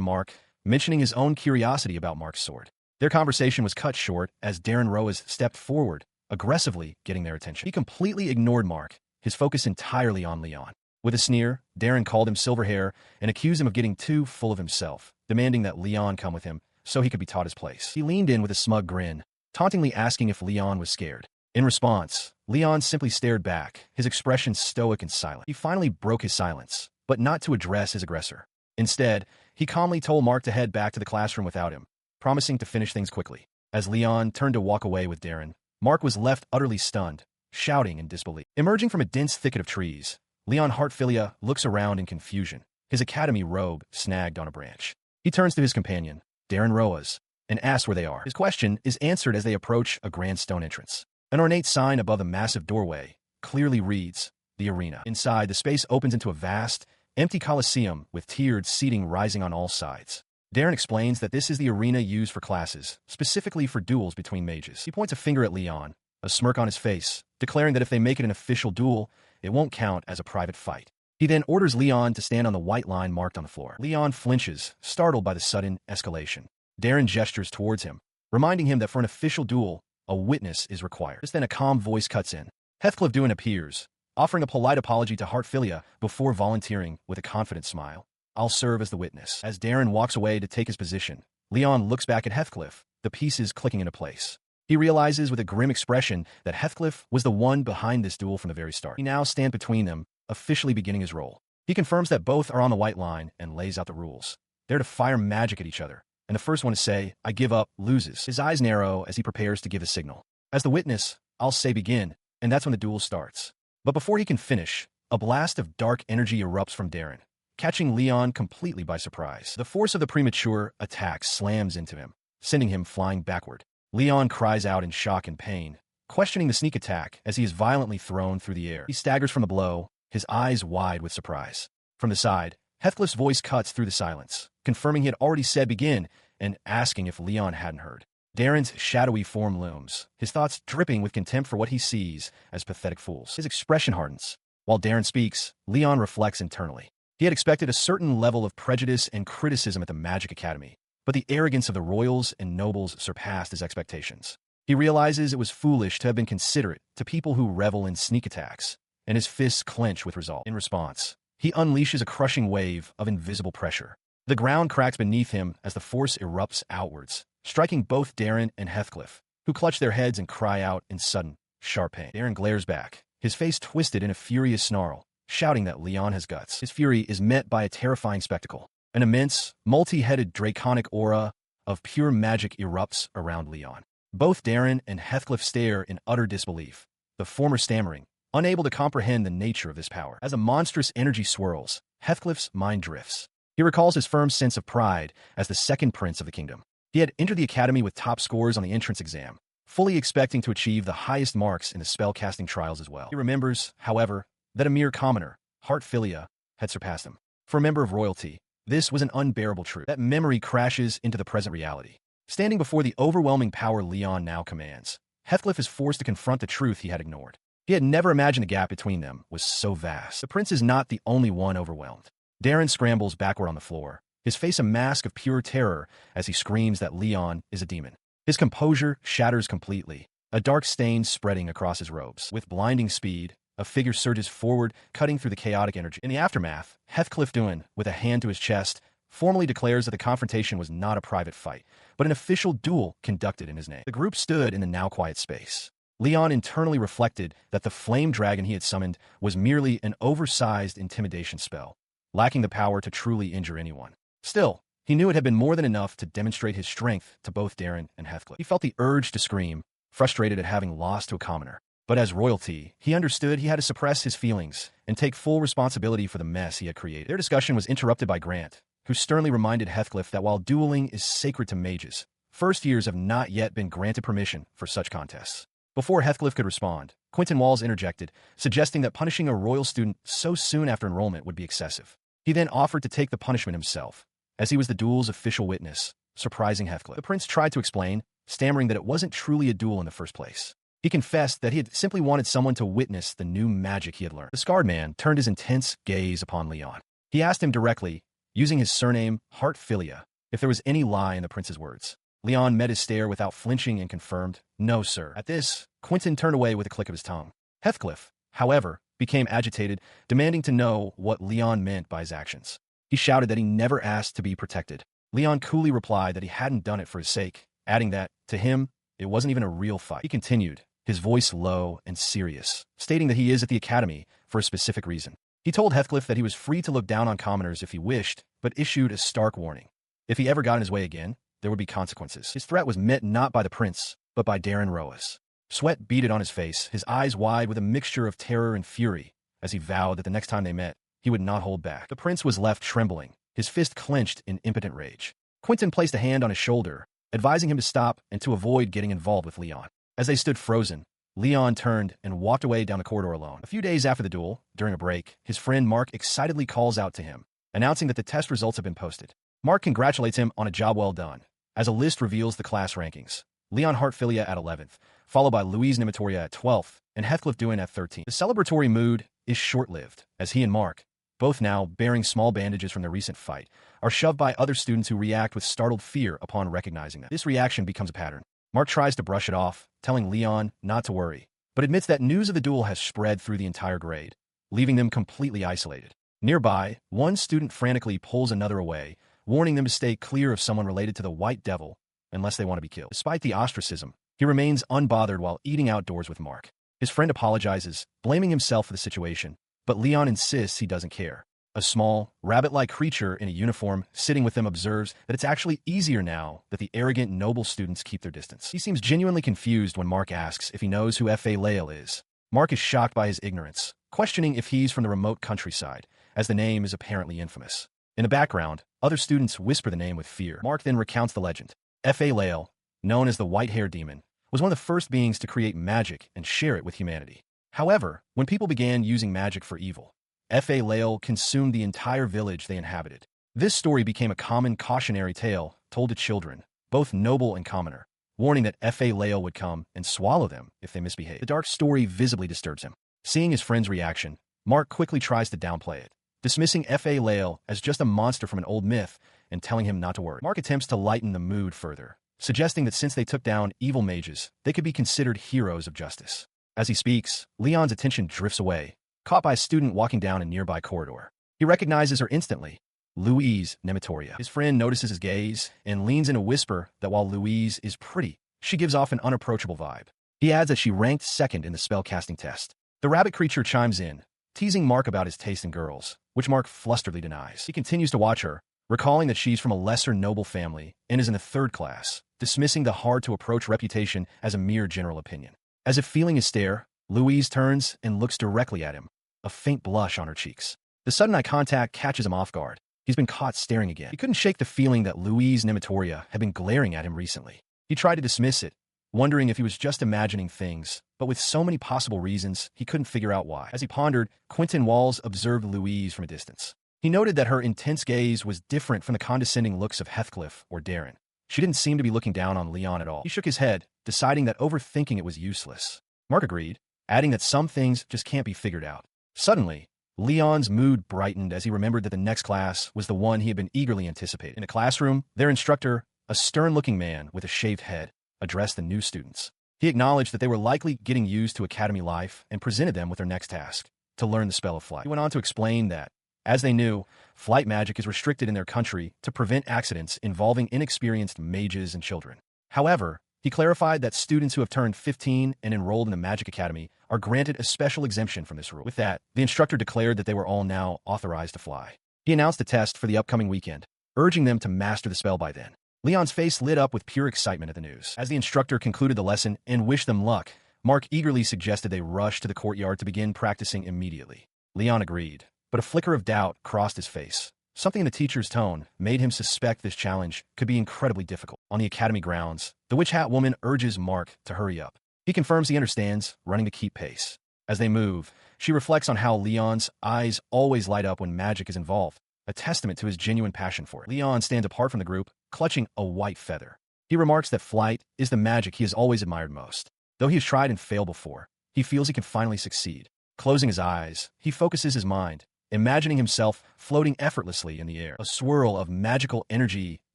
Mark, mentioning his own curiosity about Mark's sword. Their conversation was cut short as Darren Roas stepped forward, aggressively getting their attention. He completely ignored Mark, his focus entirely on Leon. With a sneer, Darren called him Silverhair and accused him of getting too full of himself, demanding that Leon come with him so he could be taught his place. He leaned in with a smug grin, tauntingly asking if Leon was scared. In response, Leon simply stared back, his expression stoic and silent. He finally broke his silence, but not to address his aggressor. Instead, he calmly told Mark to head back to the classroom without him, promising to finish things quickly. As Leon turned to walk away with Darren, Mark was left utterly stunned, shouting in disbelief. Emerging from a dense thicket of trees, Leon Hartfilia looks around in confusion, his academy robe snagged on a branch. He turns to his companion, Darren Roas, and asks where they are. His question is answered as they approach a grand stone entrance. An ornate sign above a massive doorway clearly reads, "The Arena." Inside, the space opens into a vast, empty coliseum with tiered seating rising on all sides. Darren explains that this is the arena used for classes, specifically for duels between mages. He points a finger at Leon, a smirk on his face, declaring that if they make it an official duel, it won't count as a private fight. He then orders Leon to stand on the white line marked on the floor. Leon flinches, startled by the sudden escalation. Darren gestures towards him, reminding him that for an official duel, a witness is required. Just then a calm voice cuts in. Heathcliff Dewin appears, offering a polite apology to Hartfilia before volunteering with a confident smile. "I'll serve as the witness." As Darren walks away to take his position, Leon looks back at Heathcliff, the pieces clicking into place. He realizes with a grim expression that Heathcliff was the one behind this duel from the very start. He now stands between them, officially beginning his role. He confirms that both are on the white line and lays out the rules. They're to fire magic at each other, and the first one to say, "I give up," loses. His eyes narrow as he prepares to give a signal. As the witness, I'll say begin, and that's when the duel starts. But before he can finish, a blast of dark energy erupts from Darren, catching Leon completely by surprise. The force of the premature attack slams into him, sending him flying backward. Leon cries out in shock and pain, questioning the sneak attack as he is violently thrown through the air. He staggers from the blow, his eyes wide with surprise. From the side, Heathcliff's voice cuts through the silence, confirming he had already said begin and asking if Leon hadn't heard. Darren's shadowy form looms, his thoughts dripping with contempt for what he sees as pathetic fools. His expression hardens. While Darren speaks, Leon reflects internally. He had expected a certain level of prejudice and criticism at the Magic Academy, but the arrogance of the royals and nobles surpassed his expectations. He realizes it was foolish to have been considerate to people who revel in sneak attacks, and his fists clench with resolve. In response, he unleashes a crushing wave of invisible pressure. The ground cracks beneath him as the force erupts outwards, striking both Darren and Heathcliff, who clutch their heads and cry out in sudden, sharp pain. Darren glares back, his face twisted in a furious snarl, shouting that Leon has guts. His fury is met by a terrifying spectacle. An immense, multi-headed draconic aura of pure magic erupts around Leon. Both Darren and Heathcliff stare in utter disbelief, the former stammering, unable to comprehend the nature of this power. As a monstrous energy swirls, Heathcliff's mind drifts. He recalls his firm sense of pride as the second prince of the kingdom. He had entered the academy with top scores on the entrance exam, fully expecting to achieve the highest marks in the spell-casting trials as well. He remembers, however, that a mere commoner, Hartfilia, had surpassed him. For a member of royalty, this was an unbearable truth. That memory crashes into the present reality. Standing before the overwhelming power Leon now commands, Heathcliff is forced to confront the truth he had ignored. He had never imagined the gap between them was so vast. The prince is not the only one overwhelmed. Darren scrambles backward on the floor, his face a mask of pure terror as he screams that Leon is a demon. His composure shatters completely, a dark stain spreading across his robes. With blinding speed, a figure surges forward, cutting through the chaotic energy. In the aftermath, Heathcliff Dewin, with a hand to his chest, formally declares that the confrontation was not a private fight, but an official duel conducted in his name. The group stood in the now quiet space. Leon internally reflected that the flame dragon he had summoned was merely an oversized intimidation spell, lacking the power to truly injure anyone. Still, he knew it had been more than enough to demonstrate his strength to both Darren and Heathcliff. He felt the urge to scream, frustrated at having lost to a commoner. But as royalty, he understood he had to suppress his feelings and take full responsibility for the mess he had created. Their discussion was interrupted by Grant, who sternly reminded Heathcliff that while dueling is sacred to mages, first years have not yet been granted permission for such contests. Before Heathcliff could respond, Quentin Walls interjected, suggesting that punishing a royal student so soon after enrollment would be excessive. He then offered to take the punishment himself, as he was the duel's official witness, surprising Heathcliff. The prince tried to explain, stammering that it wasn't truly a duel in the first place. He confessed that he had simply wanted someone to witness the new magic he had learned. The scarred man turned his intense gaze upon Leon. He asked him directly, using his surname, Heartfilia, if there was any lie in the prince's words. Leon met his stare without flinching and confirmed, "No, sir." At this, Quentin turned away with a click of his tongue. Heathcliff, however, became agitated, demanding to know what Leon meant by his actions. He shouted that he never asked to be protected. Leon coolly replied that he hadn't done it for his sake, adding that, to him, it wasn't even a real fight. He continued, his voice low and serious, stating that he is at the academy for a specific reason. He told Heathcliff that he was free to look down on commoners if he wished, but issued a stark warning. If he ever got in his way again, there would be consequences. His threat was met not by the prince, but by Darren Roas. Sweat beaded on his face, his eyes wide with a mixture of terror and fury, as he vowed that the next time they met, he would not hold back. The prince was left trembling, his fist clenched in impotent rage. Quentin placed a hand on his shoulder, advising him to stop and to avoid getting involved with Leon. As they stood frozen, Leon turned and walked away down the corridor alone. A few days after the duel, during a break, his friend Mark excitedly calls out to him, announcing that the test results have been posted. Mark congratulates him on a job well done, as a list reveals the class rankings. Leon Heartfilia at 11th, followed by Louise Nematoria at 12th, and Heathcliff Dewin at 13th. The celebratory mood is short-lived, as he and Mark, both now bearing small bandages from their recent fight, are shoved by other students who react with startled fear upon recognizing them. This reaction becomes a pattern. Mark tries to brush it off, telling Leon not to worry, but admits that news of the duel has spread through the entire grade, leaving them completely isolated. Nearby, one student frantically pulls another away, warning them to stay clear of someone related to the White Devil unless they want to be killed. Despite the ostracism, he remains unbothered while eating outdoors with Mark. His friend apologizes, blaming himself for the situation, but Leon insists he doesn't care. A small, rabbit-like creature in a uniform sitting with them observes that it's actually easier now that the arrogant, noble students keep their distance. He seems genuinely confused when Mark asks if he knows who F.A. Lael is. Mark is shocked by his ignorance, questioning if he's from the remote countryside, as the name is apparently infamous. In the background, other students whisper the name with fear. Mark then recounts the legend. F.A. Lael, known as the White-Hair Demon, was one of the first beings to create magic and share it with humanity. However, when people began using magic for evil, F.A. Lael consumed the entire village they inhabited. This story became a common cautionary tale told to children, both noble and commoner, warning that F.A. Lael would come and swallow them if they misbehaved. The dark story visibly disturbs him. Seeing his friend's reaction, Mark quickly tries to downplay it, dismissing F.A. Lael as just a monster from an old myth and telling him not to worry. Mark attempts to lighten the mood further, suggesting that since they took down evil mages, they could be considered heroes of justice. As he speaks, Leon's attention drifts away, caught by a student walking down a nearby corridor. He recognizes her instantly, Louise Nematoria. His friend notices his gaze and leans in a whisper that while Louise is pretty, she gives off an unapproachable vibe. He adds that she ranked second in the spellcasting test. The rabbit creature chimes in, teasing Mark about his taste in girls, which Mark flusteredly denies. He continues to watch her, recalling that she's from a lesser noble family and is in the 3rd class, dismissing the hard-to-approach reputation as a mere general opinion. As if feeling his stare, Louise turns and looks directly at him, a faint blush on her cheeks. The sudden eye contact catches him off guard. He's been caught staring again. He couldn't shake the feeling that Louise Nematoria had been glaring at him recently. He tried to dismiss it, wondering if he was just imagining things, but with so many possible reasons, he couldn't figure out why. As he pondered, Quentin Walls observed Louise from a distance. He noted that her intense gaze was different from the condescending looks of Heathcliff or Darren. She didn't seem to be looking down on Leon at all. He shook his head, deciding that overthinking it was useless. Mark agreed, adding that some things just can't be figured out. Suddenly, Leon's mood brightened as he remembered that the next class was the one he had been eagerly anticipating. In a classroom, their instructor, a stern-looking man with a shaved head, addressed the new students. He acknowledged that they were likely getting used to academy life and presented them with their next task, to learn the spell of flight. He went on to explain that, as they knew, flight magic is restricted in their country to prevent accidents involving inexperienced mages and children. However, he clarified that students who have turned 15 and enrolled in the Magic Academy are granted a special exemption from this rule. With that, the instructor declared that they were all now authorized to fly. He announced a test for the upcoming weekend, urging them to master the spell by then. Leon's face lit up with pure excitement at the news. As the instructor concluded the lesson and wished them luck, Mark eagerly suggested they rush to the courtyard to begin practicing immediately. Leon agreed, but a flicker of doubt crossed his face. Something in the teacher's tone made him suspect this challenge could be incredibly difficult. On the academy grounds, the Witch Hat woman urges Mark to hurry up. He confirms he understands, running to keep pace. As they move, she reflects on how Leon's eyes always light up when magic is involved, a testament to his genuine passion for it. Leon stands apart from the group, clutching a white feather. He remarks that flight is the magic he has always admired most. Though he has tried and failed before, he feels he can finally succeed. Closing his eyes, he focuses his mind, imagining himself floating effortlessly in the air. A swirl of magical energy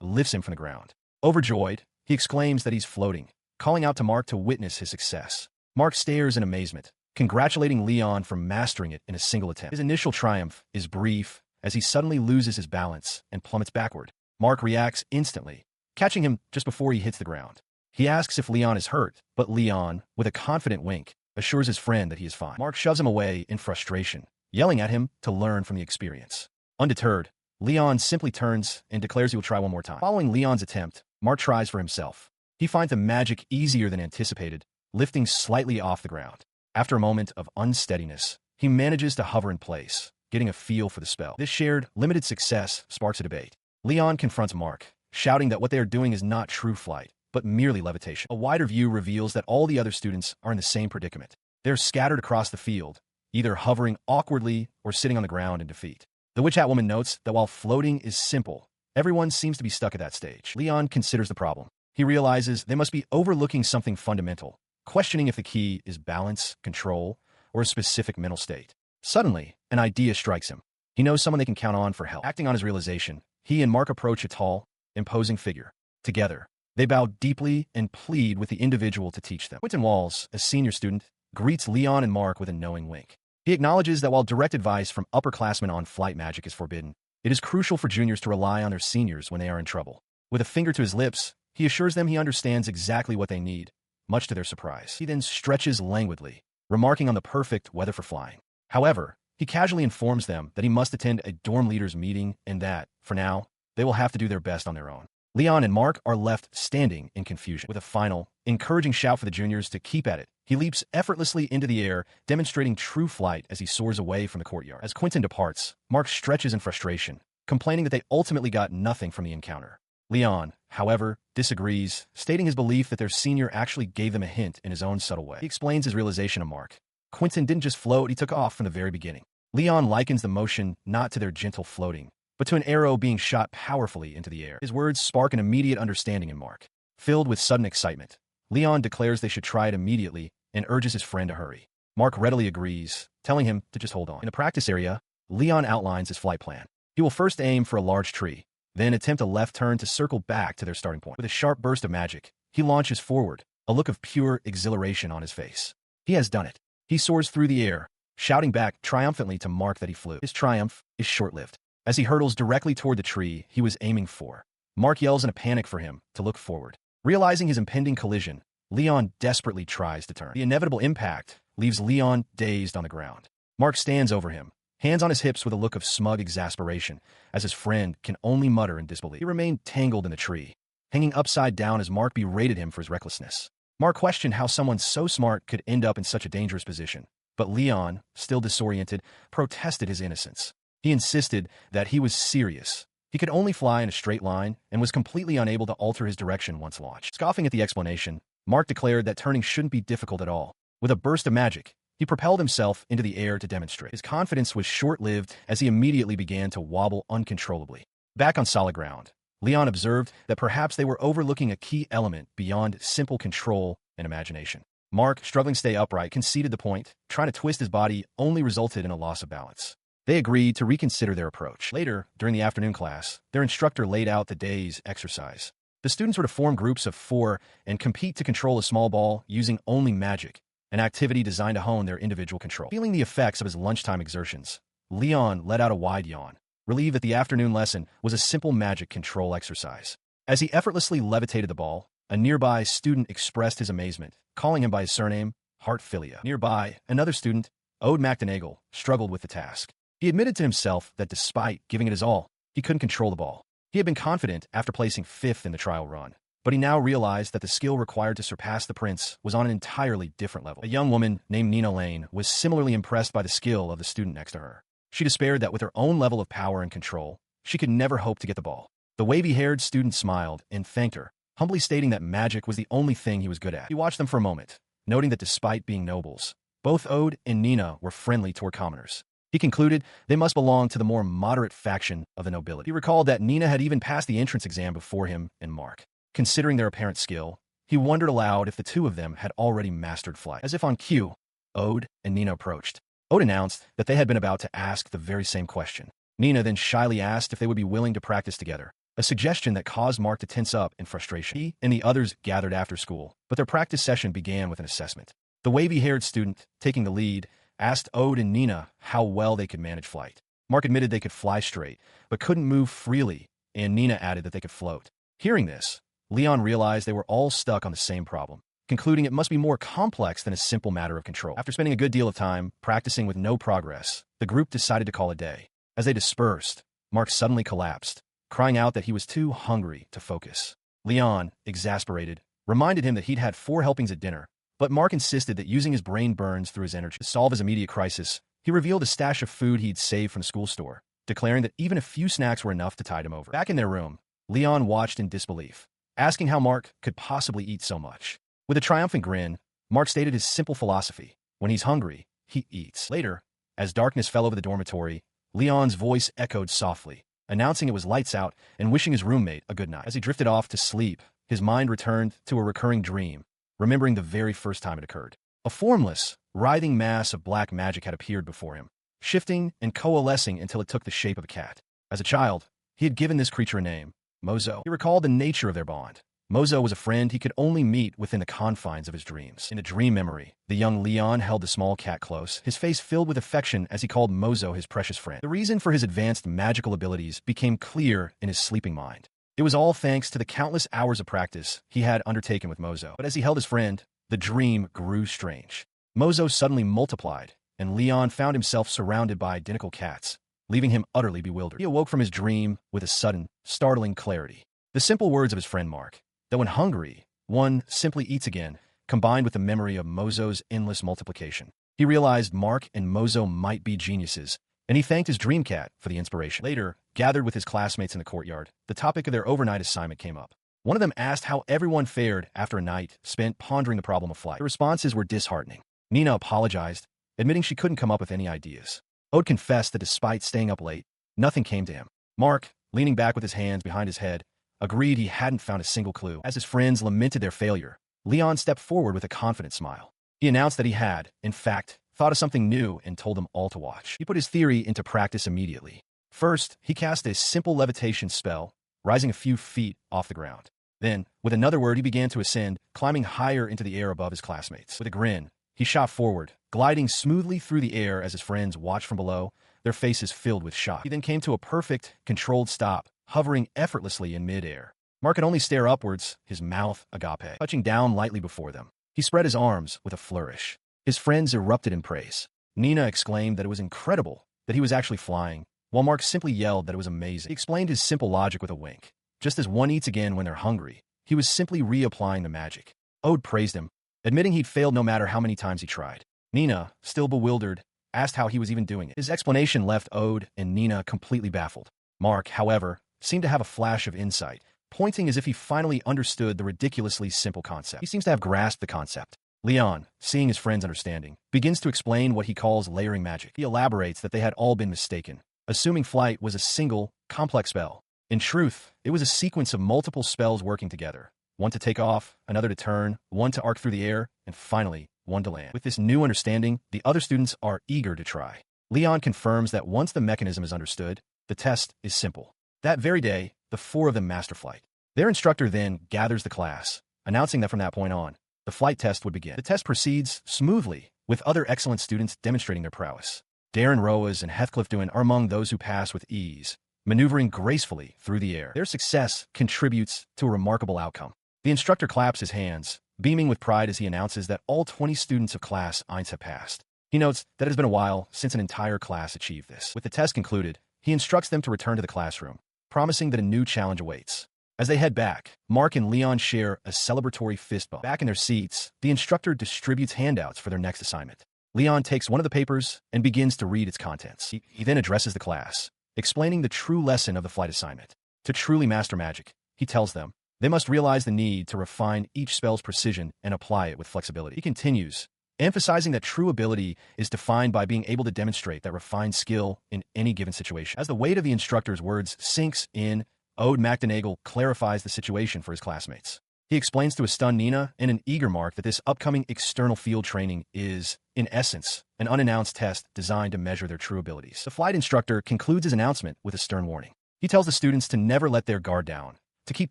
lifts him from the ground. Overjoyed, he exclaims that he's floating, calling out to Mark to witness his success. Mark stares in amazement, congratulating Leon for mastering it in a single attempt. His initial triumph is brief as he suddenly loses his balance and plummets backward. Mark reacts instantly, catching him just before he hits the ground. He asks if Leon is hurt, but Leon, with a confident wink, assures his friend that he is fine. Mark shoves him away in frustration, yelling at him to learn from the experience. Undeterred, Leon simply turns and declares he will try one more time. Following Leon's attempt, Mark tries for himself. He finds the magic easier than anticipated, lifting slightly off the ground. After a moment of unsteadiness, he manages to hover in place, getting a feel for the spell. This shared, limited success sparks a debate. Leon confronts Mark, shouting that what they are doing is not true flight, but merely levitation. A wider view reveals that all the other students are in the same predicament. They're scattered across the field, either hovering awkwardly or sitting on the ground in defeat. The Witch Hat woman notes that while floating is simple, everyone seems to be stuck at that stage. Leon considers the problem. He realizes they must be overlooking something fundamental, questioning if the key is balance, control, or a specific mental state. Suddenly, an idea strikes him. He knows someone they can count on for help. Acting on his realization, he and Mark approach a tall, imposing figure. Together, they bow deeply and plead with the individual to teach them. Quentin Walls, a senior student, greets Leon and Mark with a knowing wink. He acknowledges that while direct advice from upperclassmen on flight magic is forbidden, it is crucial for juniors to rely on their seniors when they are in trouble. With a finger to his lips, he assures them he understands exactly what they need, much to their surprise. He then stretches languidly, remarking on the perfect weather for flying. However, he casually informs them that he must attend a dorm leaders meeting and that, for now, they will have to do their best on their own. Leon and Mark are left standing in confusion. With a final, encouraging shout for the juniors to keep at it, he leaps effortlessly into the air, demonstrating true flight as he soars away from the courtyard. As Quentin departs, Mark stretches in frustration, complaining that they ultimately got nothing from the encounter. Leon, however, disagrees, stating his belief that their senior actually gave them a hint in his own subtle way. He explains his realization to Mark. Quentin didn't just float, he took off from the very beginning. Leon likens the motion not to their gentle floating, but to an arrow being shot powerfully into the air. His words spark an immediate understanding in Mark. Filled with sudden excitement, Leon declares they should try it immediately and urges his friend to hurry. Mark readily agrees, telling him to just hold on. In the practice area, Leon outlines his flight plan. He will first aim for a large tree, then attempt a left turn to circle back to their starting point. With a sharp burst of magic, he launches forward, a look of pure exhilaration on his face. He has done it. He soars through the air, shouting back triumphantly to Mark that he flew. His triumph is short-lived. As he hurtles directly toward the tree he was aiming for, Mark yells in a panic for him to look forward. Realizing his impending collision, Leon desperately tries to turn. The inevitable impact leaves Leon dazed on the ground. Mark stands over him, hands on his hips with a look of smug exasperation, as his friend can only mutter in disbelief. He remained tangled in the tree, hanging upside down as Mark berated him for his recklessness. Mark questioned how someone so smart could end up in such a dangerous position, but Leon, still disoriented, protested his innocence. He insisted that he was serious. He could only fly in a straight line and was completely unable to alter his direction once launched. Scoffing at the explanation, Mark declared that turning shouldn't be difficult at all. With a burst of magic, he propelled himself into the air to demonstrate. His confidence was short-lived as he immediately began to wobble uncontrollably. Back on solid ground, Leon observed that perhaps they were overlooking a key element beyond simple control and imagination. Mark, struggling to stay upright, conceded the point. Trying to twist his body only resulted in a loss of balance. They agreed to reconsider their approach. Later, during the afternoon class, their instructor laid out the day's exercise. The students were to form groups of 4 and compete to control a small ball using only magic, an activity designed to hone their individual control. Feeling the effects of his lunchtime exertions, Leon let out a wide yawn, relieved that the afternoon lesson was a simple magic control exercise. As he effortlessly levitated the ball, a nearby student expressed his amazement, calling him by his surname, Hartfilia. Nearby, another student, Ode McDonagle, struggled with the task. He admitted to himself that despite giving it his all, he couldn't control the ball. He had been confident after placing 5th in the trial run, but he now realized that the skill required to surpass the prince was on an entirely different level. A young woman named Nina Lane was similarly impressed by the skill of the student next to her. She despaired that with her own level of power and control, she could never hope to get the ball. The wavy-haired student smiled and thanked her, humbly stating that magic was the only thing he was good at. He watched them for a moment, noting that despite being nobles, both Ode and Nina were friendly toward commoners. He concluded they must belong to the more moderate faction of the nobility. He recalled that Nina had even passed the entrance exam before him and Mark. Considering their apparent skill, he wondered aloud if the two of them had already mastered flight. As if on cue, Ode and Nina approached. Ode announced that they had been about to ask the very same question. Nina then shyly asked if they would be willing to practice together, a suggestion that caused Mark to tense up in frustration. He and the others gathered after school, but their practice session began with an assessment. The wavy-haired student, taking the lead, asked Ode and Nina how well they could manage flight. Mark admitted they could fly straight, but couldn't move freely, and Nina added that they could float. Hearing this, Leon realized they were all stuck on the same problem, concluding it must be more complex than a simple matter of control. After spending a good deal of time practicing with no progress, the group decided to call it a day. As they dispersed, Mark suddenly collapsed, crying out that he was too hungry to focus. Leon, exasperated, reminded him that he'd had 4 helpings at dinner, but Mark insisted that using his brain burns through his energy. To solve his immediate crisis, he revealed a stash of food he'd saved from the school store, declaring that even a few snacks were enough to tide him over. Back in their room, Leon watched in disbelief, asking how Mark could possibly eat so much. With a triumphant grin, Mark stated his simple philosophy: when he's hungry, he eats. Later, as darkness fell over the dormitory, Leon's voice echoed softly, announcing it was lights out and wishing his roommate a good night. As he drifted off to sleep, his mind returned to a recurring dream, remembering the very first time it occurred. A formless, writhing mass of black magic had appeared before him, shifting and coalescing until it took the shape of a cat. As a child, he had given this creature a name, Mozo. He recalled the nature of their bond. Mozo was a friend he could only meet within the confines of his dreams. In a dream memory, the young Leon held the small cat close, his face filled with affection as he called Mozo his precious friend. The reason for his advanced magical abilities became clear in his sleeping mind. It was all thanks to the countless hours of practice he had undertaken with Mozo. But as he held his friend, the dream grew strange. Mozo suddenly multiplied, and Leon found himself surrounded by identical cats, leaving him utterly bewildered. He awoke from his dream with a sudden, startling clarity. The simple words of his friend Mark, that when hungry, one simply eats again, combined with the memory of Mozo's endless multiplication. He realized Mark and Mozo might be geniuses, and he thanked his dream cat for the inspiration. Later, gathered with his classmates in the courtyard, the topic of their overnight assignment came up. One of them asked how everyone fared after a night spent pondering the problem of flight. The responses were disheartening. Nina apologized, admitting she couldn't come up with any ideas. Ode confessed that despite staying up late, nothing came to him. Mark, leaning back with his hands behind his head, agreed he hadn't found a single clue. As his friends lamented their failure, Leon stepped forward with a confident smile. He announced that he had, in fact, thought of something new and told them all to watch. He put his theory into practice immediately. First, he cast a simple levitation spell, rising a few feet off the ground. Then, with another word, he began to ascend, climbing higher into the air above his classmates. With a grin, he shot forward, gliding smoothly through the air as his friends watched from below, their faces filled with shock. He then came to a perfect, controlled stop, hovering effortlessly in mid-air. Mark could only stare upwards, his mouth agape, touching down lightly before them. He spread his arms with a flourish. His friends erupted in praise. Nina exclaimed that it was incredible, that he was actually flying, while Mark simply yelled that it was amazing. He explained his simple logic with a wink. Just as one eats again when they're hungry, he was simply reapplying the magic. Ode praised him, admitting he'd failed no matter how many times he tried. Nina, still bewildered, asked how he was even doing it. His explanation left Ode and Nina completely baffled. Mark, however, seemed to have a flash of insight, pointing as if he finally understood the ridiculously simple concept. He seems to have grasped the concept. Leon, seeing his friend's understanding, begins to explain what he calls layering magic. He elaborates that they had all been mistaken, assuming flight was a single, complex spell. In truth, it was a sequence of multiple spells working together. One to take off, another to turn, one to arc through the air, and finally, one to land. With this new understanding, the other students are eager to try. Leon confirms that once the mechanism is understood, the test is simple. That very day, the 4 of them master flight. Their instructor then gathers the class, announcing that from that point on, the flight test would begin. The test proceeds smoothly, with other excellent students demonstrating their prowess. Darren Roas and Heathcliff Dewan are among those who pass with ease, maneuvering gracefully through the air. Their success contributes to a remarkable outcome. The instructor claps his hands, beaming with pride as he announces that all 20 students of Class 1 have passed. He notes that it has been a while since an entire class achieved this. With the test concluded, he instructs them to return to the classroom, promising that a new challenge awaits. As they head back, Mark and Leon share a celebratory fist bump. Back in their seats, the instructor distributes handouts for their next assignment. Leon takes one of the papers and begins to read its contents. He then addresses the class, explaining the true lesson of the flight assignment. To truly master magic, he tells them, they must realize the need to refine each spell's precision and apply it with flexibility. He continues, emphasizing that true ability is defined by being able to demonstrate that refined skill in any given situation. As the weight of the instructor's words sinks in, Ode McDonagall clarifies the situation for his classmates. He explains to a stunned Nina and an eager Mark that this upcoming external field training is, in essence, an unannounced test designed to measure their true abilities. The flight instructor concludes his announcement with a stern warning. He tells the students to never let their guard down, to keep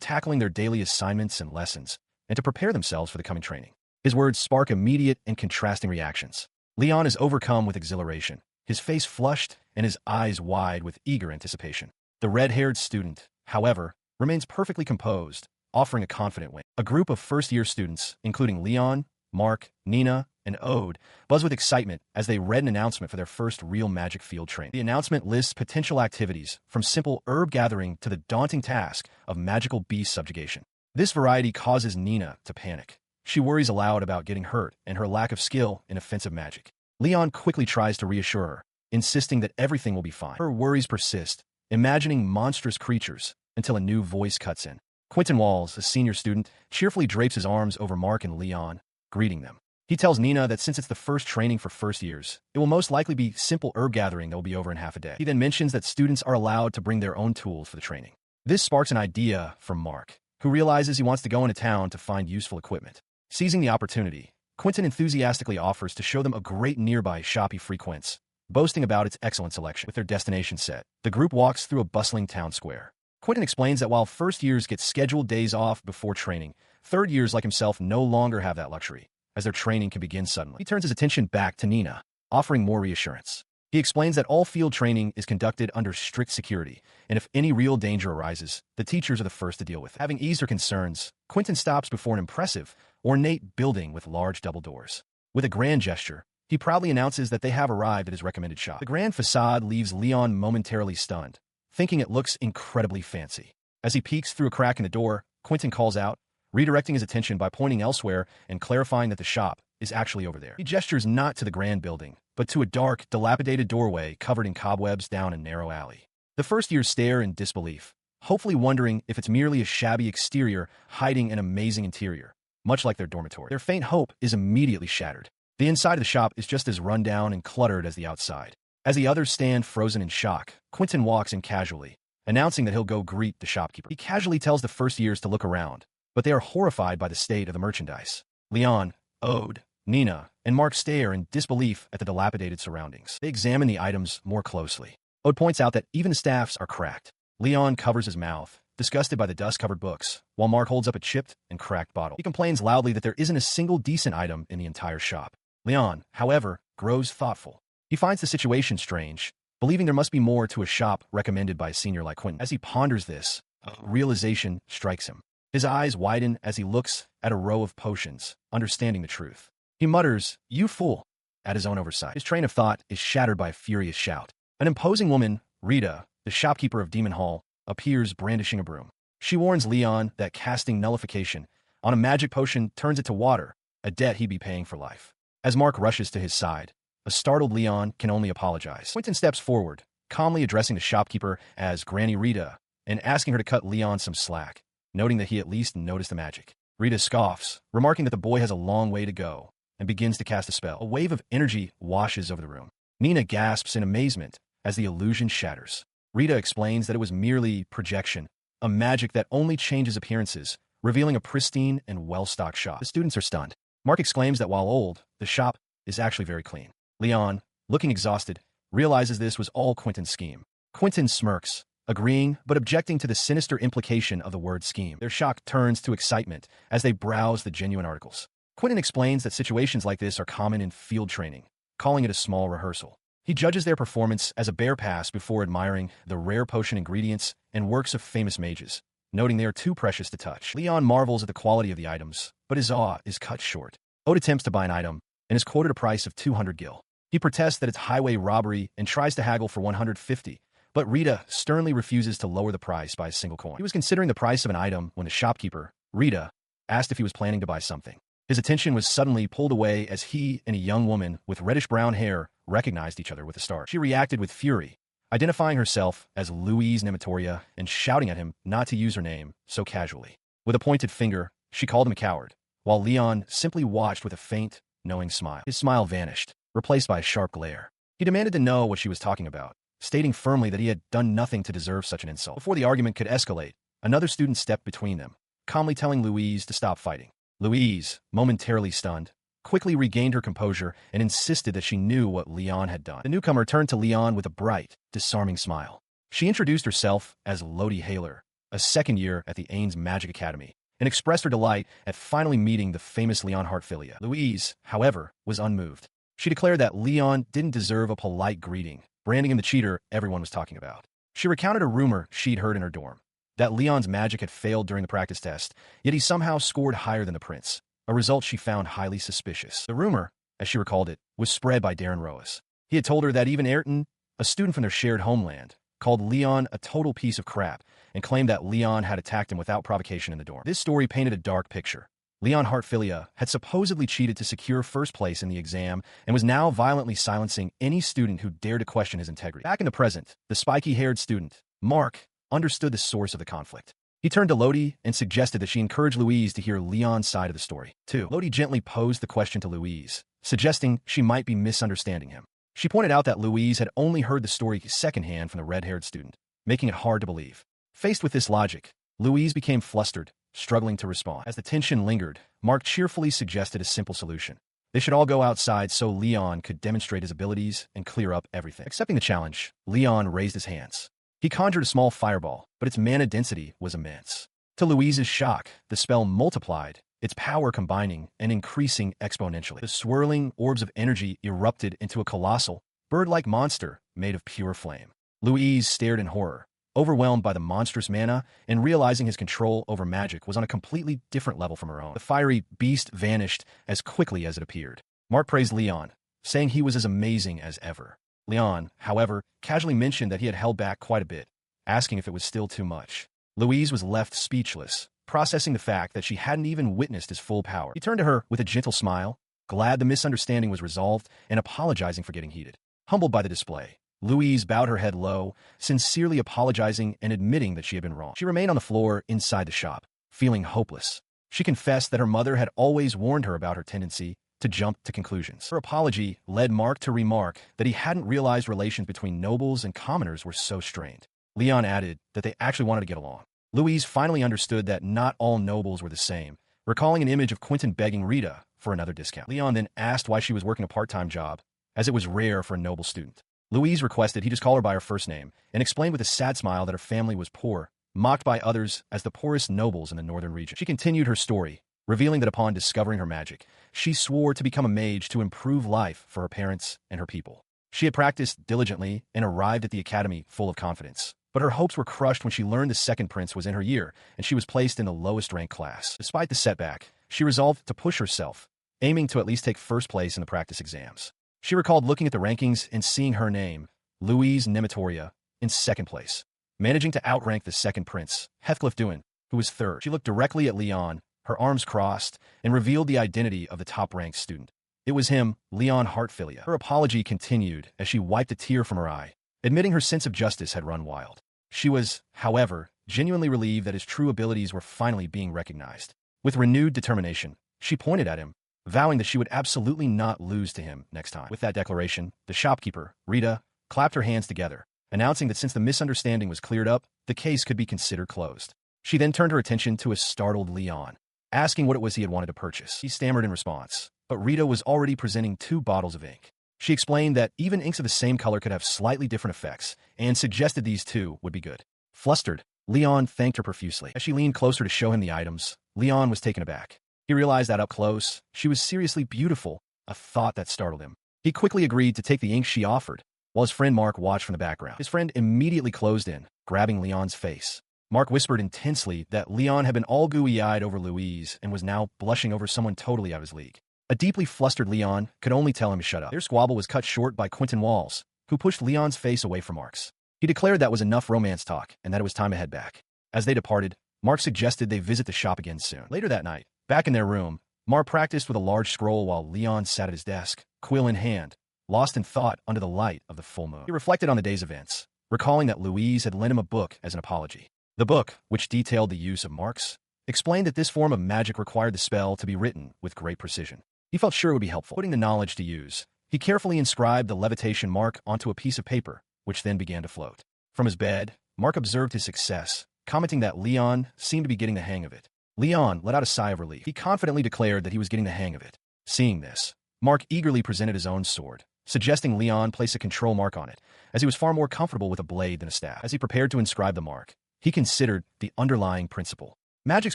tackling their daily assignments and lessons, and to prepare themselves for the coming training. His words spark immediate and contrasting reactions. Leon is overcome with exhilaration, his face flushed and his eyes wide with eager anticipation. The red-haired student, however, remains perfectly composed, offering a confident wing. A group of first-year students, including Leon, Mark, Nina, and Ode, buzz with excitement as they read an announcement for their first real magic field training. The announcement lists potential activities, from simple herb gathering to the daunting task of magical beast subjugation. This variety causes Nina to panic. She worries aloud about getting hurt and her lack of skill in offensive magic. Leon quickly tries to reassure her, insisting that everything will be fine. Her worries persist, imagining monstrous creatures, until a new voice cuts in. Quentin Walls, a senior student, cheerfully drapes his arms over Mark and Leon, greeting them. He tells Nina that since it's the first training for first years, it will most likely be simple herb gathering that will be over in half a day. He then mentions that students are allowed to bring their own tools for the training. This sparks an idea from Mark, who realizes he wants to go into town to find useful equipment. Seizing the opportunity, Quentin enthusiastically offers to show them a great nearby shop he frequents, boasting about its excellent selection. With their destination set, the group walks through a bustling town square. Quentin explains that while first years get scheduled days off before training, third years like himself no longer have that luxury, as their training can begin suddenly. He turns his attention back to Nina, offering more reassurance. He explains that all field training is conducted under strict security, and if any real danger arises, the teachers are the first to deal with it. Having eased her concerns, Quentin stops before an impressive, ornate building with large double doors. With a grand gesture, he proudly announces that they have arrived at his recommended shop. The grand facade leaves Leon momentarily stunned, thinking it looks incredibly fancy. As he peeks through a crack in the door, Quentin calls out, redirecting his attention by pointing elsewhere and clarifying that the shop is actually over there. He gestures not to the grand building, but to a dark, dilapidated doorway covered in cobwebs down a narrow alley. The first years stare in disbelief, hopefully wondering if it's merely a shabby exterior hiding an amazing interior, much like their dormitory. Their faint hope is immediately shattered. The inside of the shop is just as run down and cluttered as the outside. As the others stand frozen in shock, Quentin walks in casually, announcing that he'll go greet the shopkeeper. He casually tells the first years to look around, but they are horrified by the state of the merchandise. Leon, Ode, Nina, and Mark stare in disbelief at the dilapidated surroundings. They examine the items more closely. Ode points out that even the staffs are cracked. Leon covers his mouth, disgusted by the dust-covered books, while Mark holds up a chipped and cracked bottle. He complains loudly that there isn't a single decent item in the entire shop. Leon, however, grows thoughtful. He finds the situation strange, believing there must be more to a shop recommended by a senior like Quentin. As he ponders this, a realization strikes him. His eyes widen as he looks at a row of potions, understanding the truth. He mutters, "You fool," at his own oversight. His train of thought is shattered by a furious shout. An imposing woman, Rita, the shopkeeper of Demon Hall, appears brandishing a broom. She warns Leon that casting nullification on a magic potion turns it to water, a debt he'd be paying for life. As Mark rushes to his side, a startled Leon can only apologize. Quentin steps forward, calmly addressing the shopkeeper as Granny Rita, and asking her to cut Leon some slack, noting that he at least noticed the magic. Rita scoffs, remarking that the boy has a long way to go, and begins to cast a spell. A wave of energy washes over the room. Nina gasps in amazement as the illusion shatters. Rita explains that it was merely projection, a magic that only changes appearances, revealing a pristine and well-stocked shop. The students are stunned. Mark exclaims that while old, the shop is actually very clean. Leon, looking exhausted, realizes this was all Quentin's scheme. Quentin smirks, agreeing but objecting to the sinister implication of the word scheme. Their shock turns to excitement as they browse the genuine articles. Quentin explains that situations like this are common in field training, calling it a small rehearsal. He judges their performance as a bare pass before admiring the rare potion ingredients and works of famous mages, noting they are too precious to touch. Leon marvels at the quality of the items, but his awe is cut short. Ode attempts to buy an item and is quoted a price of 200 gil. He protests that it's highway robbery and tries to haggle for 150, but Rita sternly refuses to lower the price by a single coin. He was considering the price of an item when the shopkeeper, Rita, asked if he was planning to buy something. His attention was suddenly pulled away as he and a young woman with reddish-brown hair recognized each other with a start. She reacted with fury, identifying herself as Louise Nematoria and shouting at him not to use her name so casually. With a pointed finger, she called him a coward, while Leon simply watched with a faint, knowing smile. His smile vanished, replaced by a sharp glare. He demanded to know what she was talking about, stating firmly that he had done nothing to deserve such an insult. Before the argument could escalate, another student stepped between them, calmly telling Louise to stop fighting. Louise, momentarily stunned, quickly regained her composure and insisted that she knew what Leon had done. The newcomer turned to Leon with a bright, disarming smile. She introduced herself as Lodi Haler, a second year at the Ains Magic Academy, and expressed her delight at finally meeting the famous Leon Hartfilia. Louise, however, was unmoved. She declared that Leon didn't deserve a polite greeting, branding him the cheater everyone was talking about. She recounted a rumor she'd heard in her dorm, that Leon's magic had failed during the practice test, yet he somehow scored higher than the prince, a result she found highly suspicious. The rumor, as she recalled it, was spread by Darren Roas. He had told her that even Ayrton, a student from their shared homeland, called Leon a total piece of crap and claimed that Leon had attacked him without provocation in the dorm. This story painted a dark picture. Leon Hartfilia had supposedly cheated to secure first place in the exam and was now violently silencing any student who dared to question his integrity. Back in the present, the spiky-haired student, Mark, understood the source of the conflict. He turned to Lodi and suggested that she encourage Louise to hear Leon's side of the story, too. Lodi gently posed the question to Louise, suggesting she might be misunderstanding him. She pointed out that Louise had only heard the story secondhand from the red-haired student, making it hard to believe. Faced with this logic, Louise became flustered, struggling to respond. As the tension lingered, Mark cheerfully suggested a simple solution. They should all go outside so Leon could demonstrate his abilities and clear up everything. Accepting the challenge, Leon raised his hands. He conjured a small fireball, but its mana density was immense. To Louise's shock, the spell multiplied, its power combining and increasing exponentially. The swirling orbs of energy erupted into a colossal, bird-like monster made of pure flame. Louise stared in horror, overwhelmed by the monstrous mana and realizing his control over magic was on a completely different level from her own. The fiery beast vanished as quickly as it appeared. Mark praised Leon, saying he was as amazing as ever. Leon, however, casually mentioned that he had held back quite a bit, asking if it was still too much. Louise was left speechless, processing the fact that she hadn't even witnessed his full power. He turned to her with a gentle smile, glad the misunderstanding was resolved and apologizing for getting heated. Humbled by the display, Louise bowed her head low, sincerely apologizing and admitting that she had been wrong. She remained on the floor inside the shop, feeling hopeless. She confessed that her mother had always warned her about her tendency to jump to conclusions. Her apology led Mark to remark that he hadn't realized relations between nobles and commoners were so strained. Leon added that they actually wanted to get along. Louise finally understood that not all nobles were the same, recalling an image of Quentin begging Rita for another discount. Leon then asked why she was working a part-time job, as it was rare for a noble student. Louise requested he just call her by her first name and explained with a sad smile that her family was poor, mocked by others as the poorest nobles in the northern region. She continued her story, revealing that upon discovering her magic, she swore to become a mage to improve life for her parents and her people. She had practiced diligently and arrived at the academy full of confidence. But her hopes were crushed when she learned the second prince was in her year and she was placed in the lowest ranked class. Despite the setback, she resolved to push herself, aiming to at least take first place in the practice exams. She recalled looking at the rankings and seeing her name, Louise Nematoria, in second place, managing to outrank the second prince, Heathcliff Dewin, who was third. She looked directly at Leon, her arms crossed, and revealed the identity of the top-ranked student. It was him, Leon Hartfilia. Her apology continued as she wiped a tear from her eye, admitting her sense of justice had run wild. She was, however, genuinely relieved that his true abilities were finally being recognized. With renewed determination, she pointed at him, vowing that she would absolutely not lose to him next time. With that declaration, the shopkeeper, Rita, clapped her hands together, announcing that since the misunderstanding was cleared up, the case could be considered closed. She then turned her attention to a startled Leon, asking what it was he had wanted to purchase. He stammered in response, but Rita was already presenting 2 bottles of ink. She explained that even inks of the same color could have slightly different effects, and suggested these 2 would be good. Flustered, Leon thanked her profusely. As she leaned closer to show him the items, Leon was taken aback. He realized that up close, she was seriously beautiful, a thought that startled him. He quickly agreed to take the ink she offered, while his friend Mark watched from the background. His friend immediately closed in, grabbing Leon's face. Mark whispered intensely that Leon had been all gooey-eyed over Louise and was now blushing over someone totally out of his league. A deeply flustered Leon could only tell him to shut up. Their squabble was cut short by Quentin Walls, who pushed Leon's face away from Mark's. He declared that was enough romance talk and that it was time to head back. As they departed, Mark suggested they visit the shop again soon. Later that night, back in their room, Mark practiced with a large scroll while Leon sat at his desk, quill in hand, lost in thought under the light of the full moon. He reflected on the day's events, recalling that Louise had lent him a book as an apology. The book, which detailed the use of marks, explained that this form of magic required the spell to be written with great precision. He felt sure it would be helpful. Putting the knowledge to use, he carefully inscribed the levitation mark onto a piece of paper, which then began to float. From his bed, Mark observed his success, commenting that Leon seemed to be getting the hang of it. Leon let out a sigh of relief. He confidently declared that he was getting the hang of it. Seeing this, Mark eagerly presented his own sword, suggesting Leon place a control mark on it, as he was far more comfortable with a blade than a staff. As he prepared to inscribe the mark, he considered the underlying principle. Magic's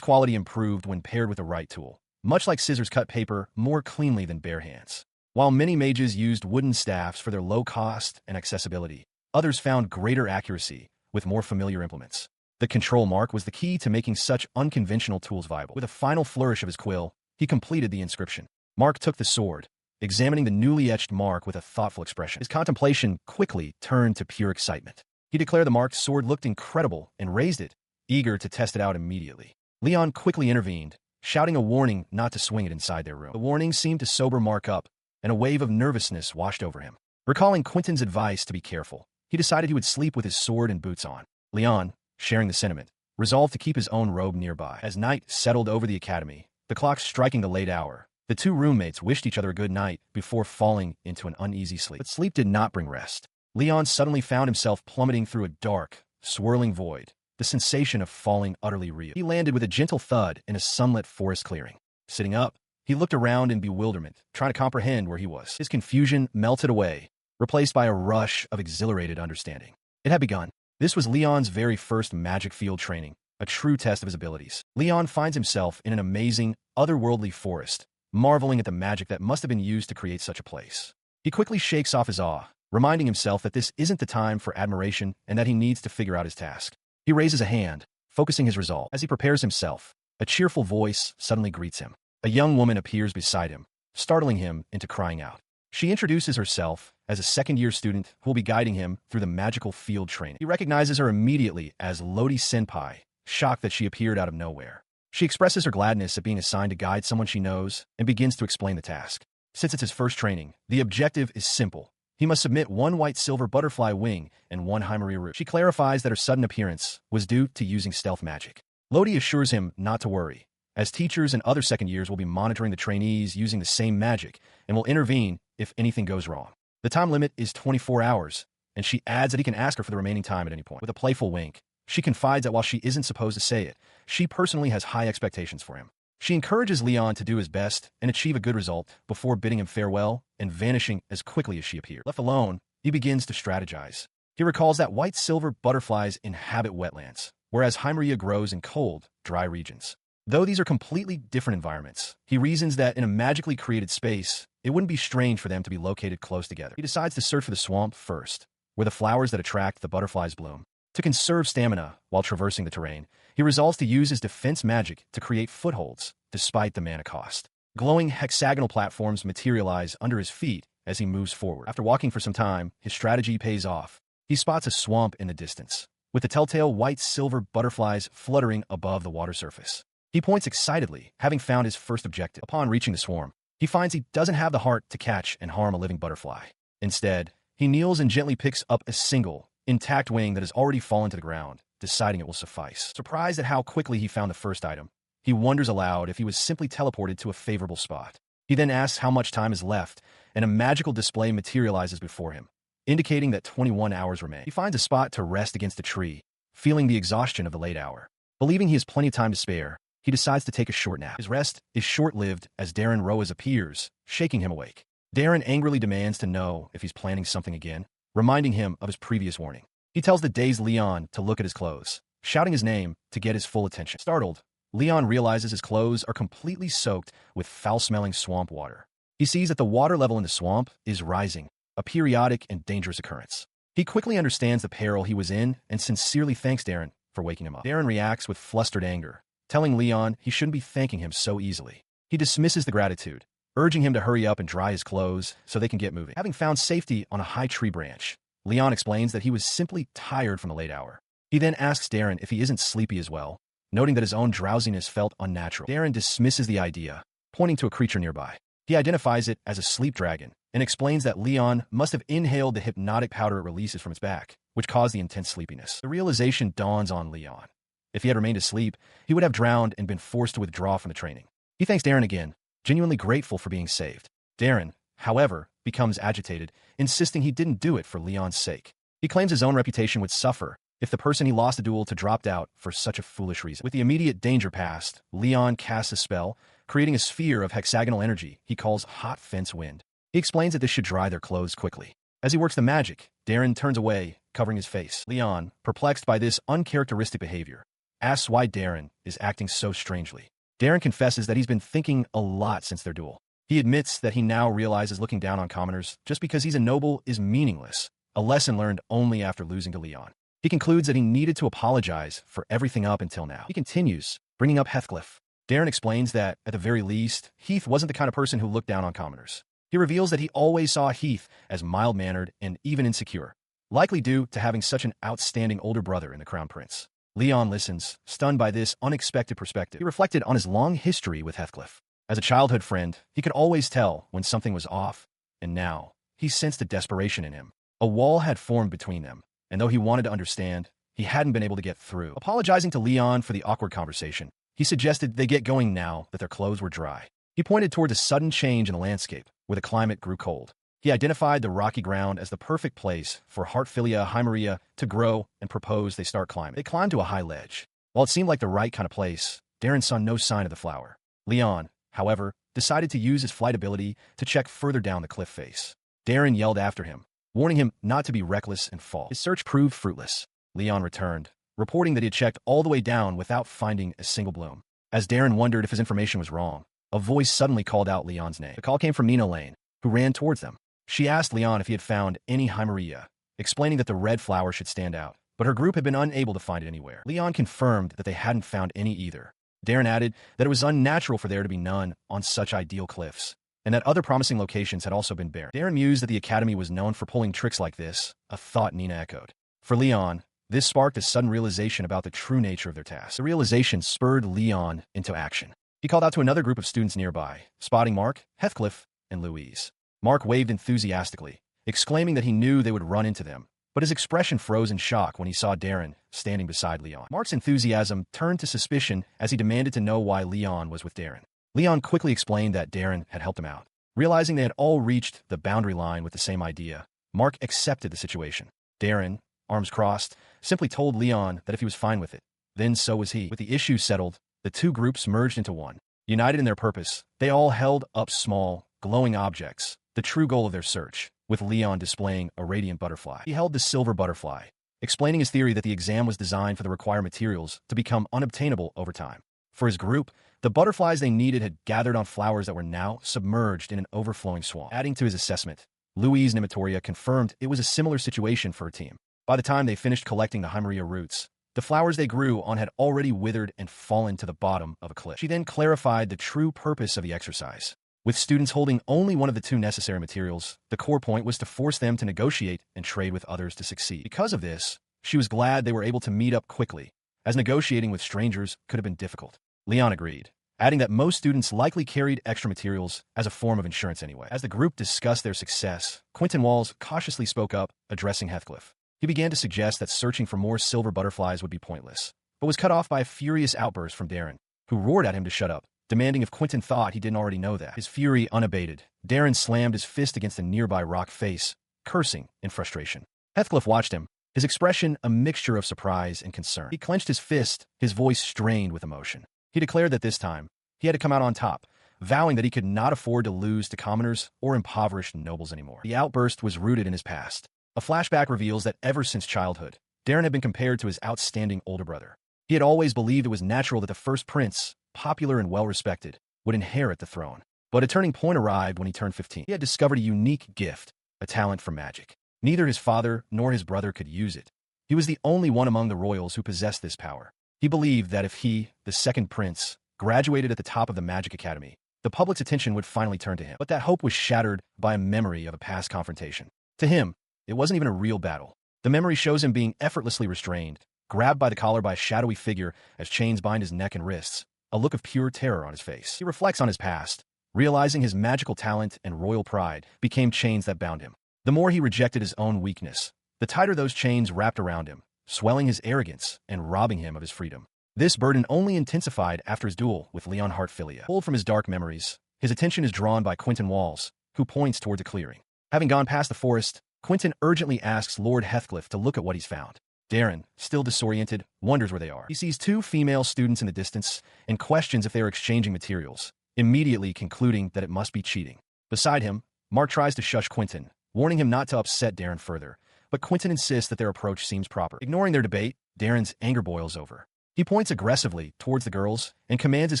quality improved when paired with the right tool, much like scissors cut paper more cleanly than bare hands. While many mages used wooden staffs for their low cost and accessibility, others found greater accuracy with more familiar implements. The control mark was the key to making such unconventional tools viable. With a final flourish of his quill, he completed the inscription. Mark took the sword, examining the newly etched mark with a thoughtful expression. His contemplation quickly turned to pure excitement. He declared the marked sword looked incredible and raised it, eager to test it out immediately. Leon quickly intervened, shouting a warning not to swing it inside their room. The warning seemed to sober Mark up, and a wave of nervousness washed over him. Recalling Quentin's advice to be careful, he decided he would sleep with his sword and boots on. Leon, sharing the sentiment, resolved to keep his own robe nearby. As night settled over the academy, the clock striking the late hour, the two roommates wished each other a good night before falling into an uneasy sleep. But sleep did not bring rest. Leon suddenly found himself plummeting through a dark, swirling void, the sensation of falling utterly real. He landed with a gentle thud in a sunlit forest clearing. Sitting up, he looked around in bewilderment, trying to comprehend where he was. His confusion melted away, replaced by a rush of exhilarated understanding. It had begun. This was Leon's very first magic field training, a true test of his abilities. Leon finds himself in an amazing, otherworldly forest, marveling at the magic that must have been used to create such a place. He quickly shakes off his awe, reminding himself that this isn't the time for admiration and that he needs to figure out his task. He raises a hand, focusing his resolve. As he prepares himself, a cheerful voice suddenly greets him. A young woman appears beside him, startling him into crying out. She introduces herself as a second-year student who will be guiding him through the magical field training. He recognizes her immediately as Lodi Senpai, shocked that she appeared out of nowhere. She expresses her gladness at being assigned to guide someone she knows and begins to explain the task. Since it's his first training, the objective is simple. He must submit one white-silver butterfly wing and one Hymeria root. She clarifies that her sudden appearance was due to using stealth magic. Lodi assures him not to worry, as teachers and other second years will be monitoring the trainees using the same magic and will intervene if anything goes wrong. The time limit is 24 hours, and she adds that he can ask her for the remaining time at any point. With a playful wink, she confides that while she isn't supposed to say it, she personally has high expectations for him. She encourages Leon to do his best and achieve a good result before bidding him farewell and vanishing as quickly as she appeared. Left alone, he begins to strategize. He recalls that white-silver butterflies inhabit wetlands, whereas Hymeria grows in cold, dry regions. Though these are completely different environments, he reasons that in a magically created space, it wouldn't be strange for them to be located close together. He decides to search for the swamp first, where the flowers that attract the butterflies bloom. To conserve stamina while traversing the terrain, he resolves to use his defense magic to create footholds, despite the mana cost. Glowing hexagonal platforms materialize under his feet as he moves forward. After walking for some time, his strategy pays off. He spots a swamp in the distance, with the telltale white-silver butterflies fluttering above the water surface. He points excitedly, having found his first objective. Upon reaching the swarm, he finds he doesn't have the heart to catch and harm a living butterfly. Instead, he kneels and gently picks up a single, intact wing that has already fallen to the ground, deciding it will suffice. Surprised at how quickly he found the first item, he wonders aloud if he was simply teleported to a favorable spot. He then asks how much time is left, and a magical display materializes before him, indicating that 21 hours remain. He finds a spot to rest against a tree, feeling the exhaustion of the late hour. Believing he has plenty of time to spare, he decides to take a short nap. His rest is short-lived as Darren Roas appears, shaking him awake. Darren angrily demands to know if he's planning something again, reminding him of his previous warning. He tells the dazed Leon to look at his clothes, shouting his name to get his full attention. Startled, Leon realizes his clothes are completely soaked with foul-smelling swamp water. He sees that the water level in the swamp is rising, a periodic and dangerous occurrence. He quickly understands the peril he was in and sincerely thanks Darren for waking him up. Darren reacts with flustered anger, telling Leon he shouldn't be thanking him so easily. He dismisses the gratitude, urging him to hurry up and dry his clothes so they can get moving. Having found safety on a high tree branch, Leon explains that he was simply tired from the late hour. He then asks Darren if he isn't sleepy as well, noting that his own drowsiness felt unnatural. Darren dismisses the idea, pointing to a creature nearby. He identifies it as a sleep dragon and explains that Leon must have inhaled the hypnotic powder it releases from its back, which caused the intense sleepiness. The realization dawns on Leon. If he had remained asleep, he would have drowned and been forced to withdraw from the training. He thanks Darren again, genuinely grateful for being saved. Darren, however, becomes agitated, insisting he didn't do it for Leon's sake. He claims his own reputation would suffer if the person he lost the duel to dropped out for such a foolish reason. With the immediate danger past, Leon casts a spell, creating a sphere of hexagonal energy he calls Hot Fence Wind. He explains that this should dry their clothes quickly. As he works the magic, Darren turns away, covering his face. Leon, perplexed by this uncharacteristic behavior, asks why Darren is acting so strangely. Darren confesses that he's been thinking a lot since their duel. He admits that he now realizes looking down on commoners just because he's a noble is meaningless, a lesson learned only after losing to Leon. He concludes that he needed to apologize for everything up until now. He continues, bringing up Heathcliff. Darren explains that, at the very least, Heath wasn't the kind of person who looked down on commoners. He reveals that he always saw Heath as mild-mannered and even insecure, likely due to having such an outstanding older brother in the Crown Prince. Leon listens, stunned by this unexpected perspective. He reflected on his long history with Heathcliff. As a childhood friend, he could always tell when something was off, and now, he sensed a desperation in him. A wall had formed between them, and though he wanted to understand, he hadn't been able to get through. Apologizing to Leon for the awkward conversation, he suggested they get going now that their clothes were dry. He pointed toward a sudden change in the landscape, where the climate grew cold. He identified the rocky ground as the perfect place for Heartfilia Hymeria to grow and proposed they start climbing. They climbed to a high ledge. While it seemed like the right kind of place, Darren saw no sign of the flower. Leon, however, decided to use his flight ability to check further down the cliff face. Darren yelled after him, warning him not to be reckless and fall. His search proved fruitless. Leon returned, reporting that he had checked all the way down without finding a single bloom. As Darren wondered if his information was wrong, a voice suddenly called out Leon's name. The call came from Nina Lane, who ran towards them. She asked Leon if he had found any Hymeria, explaining that the red flower should stand out, but her group had been unable to find it anywhere. Leon confirmed that they hadn't found any either. Darren added that it was unnatural for there to be none on such ideal cliffs, and that other promising locations had also been barren. Darren mused that the Academy was known for pulling tricks like this, a thought Nina echoed. For Leon, this sparked a sudden realization about the true nature of their task. The realization spurred Leon into action. He called out to another group of students nearby, spotting Mark, Heathcliff, and Louise. Mark waved enthusiastically, exclaiming that he knew they would run into them, but his expression froze in shock when he saw Darren standing beside Leon. Mark's enthusiasm turned to suspicion as he demanded to know why Leon was with Darren. Leon quickly explained that Darren had helped him out. Realizing they had all reached the boundary line with the same idea, Mark accepted the situation. Darren, arms crossed, simply told Leon that if he was fine with it, then so was he. With the issue settled, the two groups merged into one. United in their purpose, they all held up small, glowing objects, the true goal of their search, with Leon displaying a radiant butterfly. He held the silver butterfly, explaining his theory that the exam was designed for the required materials to become unobtainable over time. For his group, the butterflies they needed had gathered on flowers that were now submerged in an overflowing swamp. Adding to his assessment, Louise Nematoria confirmed it was a similar situation for her team. By the time they finished collecting the Hymeria roots, the flowers they grew on had already withered and fallen to the bottom of a cliff. She then clarified the true purpose of the exercise. With students holding only one of the two necessary materials, the core point was to force them to negotiate and trade with others to succeed. Because of this, she was glad they were able to meet up quickly, as negotiating with strangers could have been difficult. Leon agreed, adding that most students likely carried extra materials as a form of insurance anyway. As the group discussed their success, Quentin Walls cautiously spoke up, addressing Heathcliff. He began to suggest that searching for more silver butterflies would be pointless, but was cut off by a furious outburst from Darren, who roared at him to shut up, demanding if Quentin thought he didn't already know that. His fury unabated, Darren slammed his fist against a nearby rock face, cursing in frustration. Heathcliff watched him, his expression a mixture of surprise and concern. He clenched his fist, his voice strained with emotion. He declared that this time, he had to come out on top, vowing that he could not afford to lose to commoners or impoverished nobles anymore. The outburst was rooted in his past. A flashback reveals that ever since childhood, Darren had been compared to his outstanding older brother. He had always believed it was natural that the first prince, popular and well-respected, would inherit the throne. But a turning point arrived when he turned 15. He had discovered a unique gift, a talent for magic. Neither his father nor his brother could use it. He was the only one among the royals who possessed this power. He believed that if he, the second prince, graduated at the top of the Magic Academy, the public's attention would finally turn to him. But that hope was shattered by a memory of a past confrontation. To him, it wasn't even a real battle. The memory shows him being effortlessly restrained, grabbed by the collar by a shadowy figure as chains bind his neck and wrists, a look of pure terror on his face. He reflects on his past, realizing his magical talent and royal pride became chains that bound him. The more he rejected his own weakness, the tighter those chains wrapped around him, swelling his arrogance and robbing him of his freedom. This burden only intensified after his duel with Leon Heartfilia. Pulled from his dark memories, his attention is drawn by Quentin Walls, who points towards a clearing. Having gone past the forest, Quentin urgently asks Lord Heathcliff to look at what he's found. Darren, still disoriented, wonders where they are. He sees two female students in the distance and questions if they are exchanging materials, immediately concluding that it must be cheating. Beside him, Mark tries to shush Quentin, warning him not to upset Darren further, but Quentin insists that their approach seems proper. Ignoring their debate, Darren's anger boils over. He points aggressively towards the girls and commands his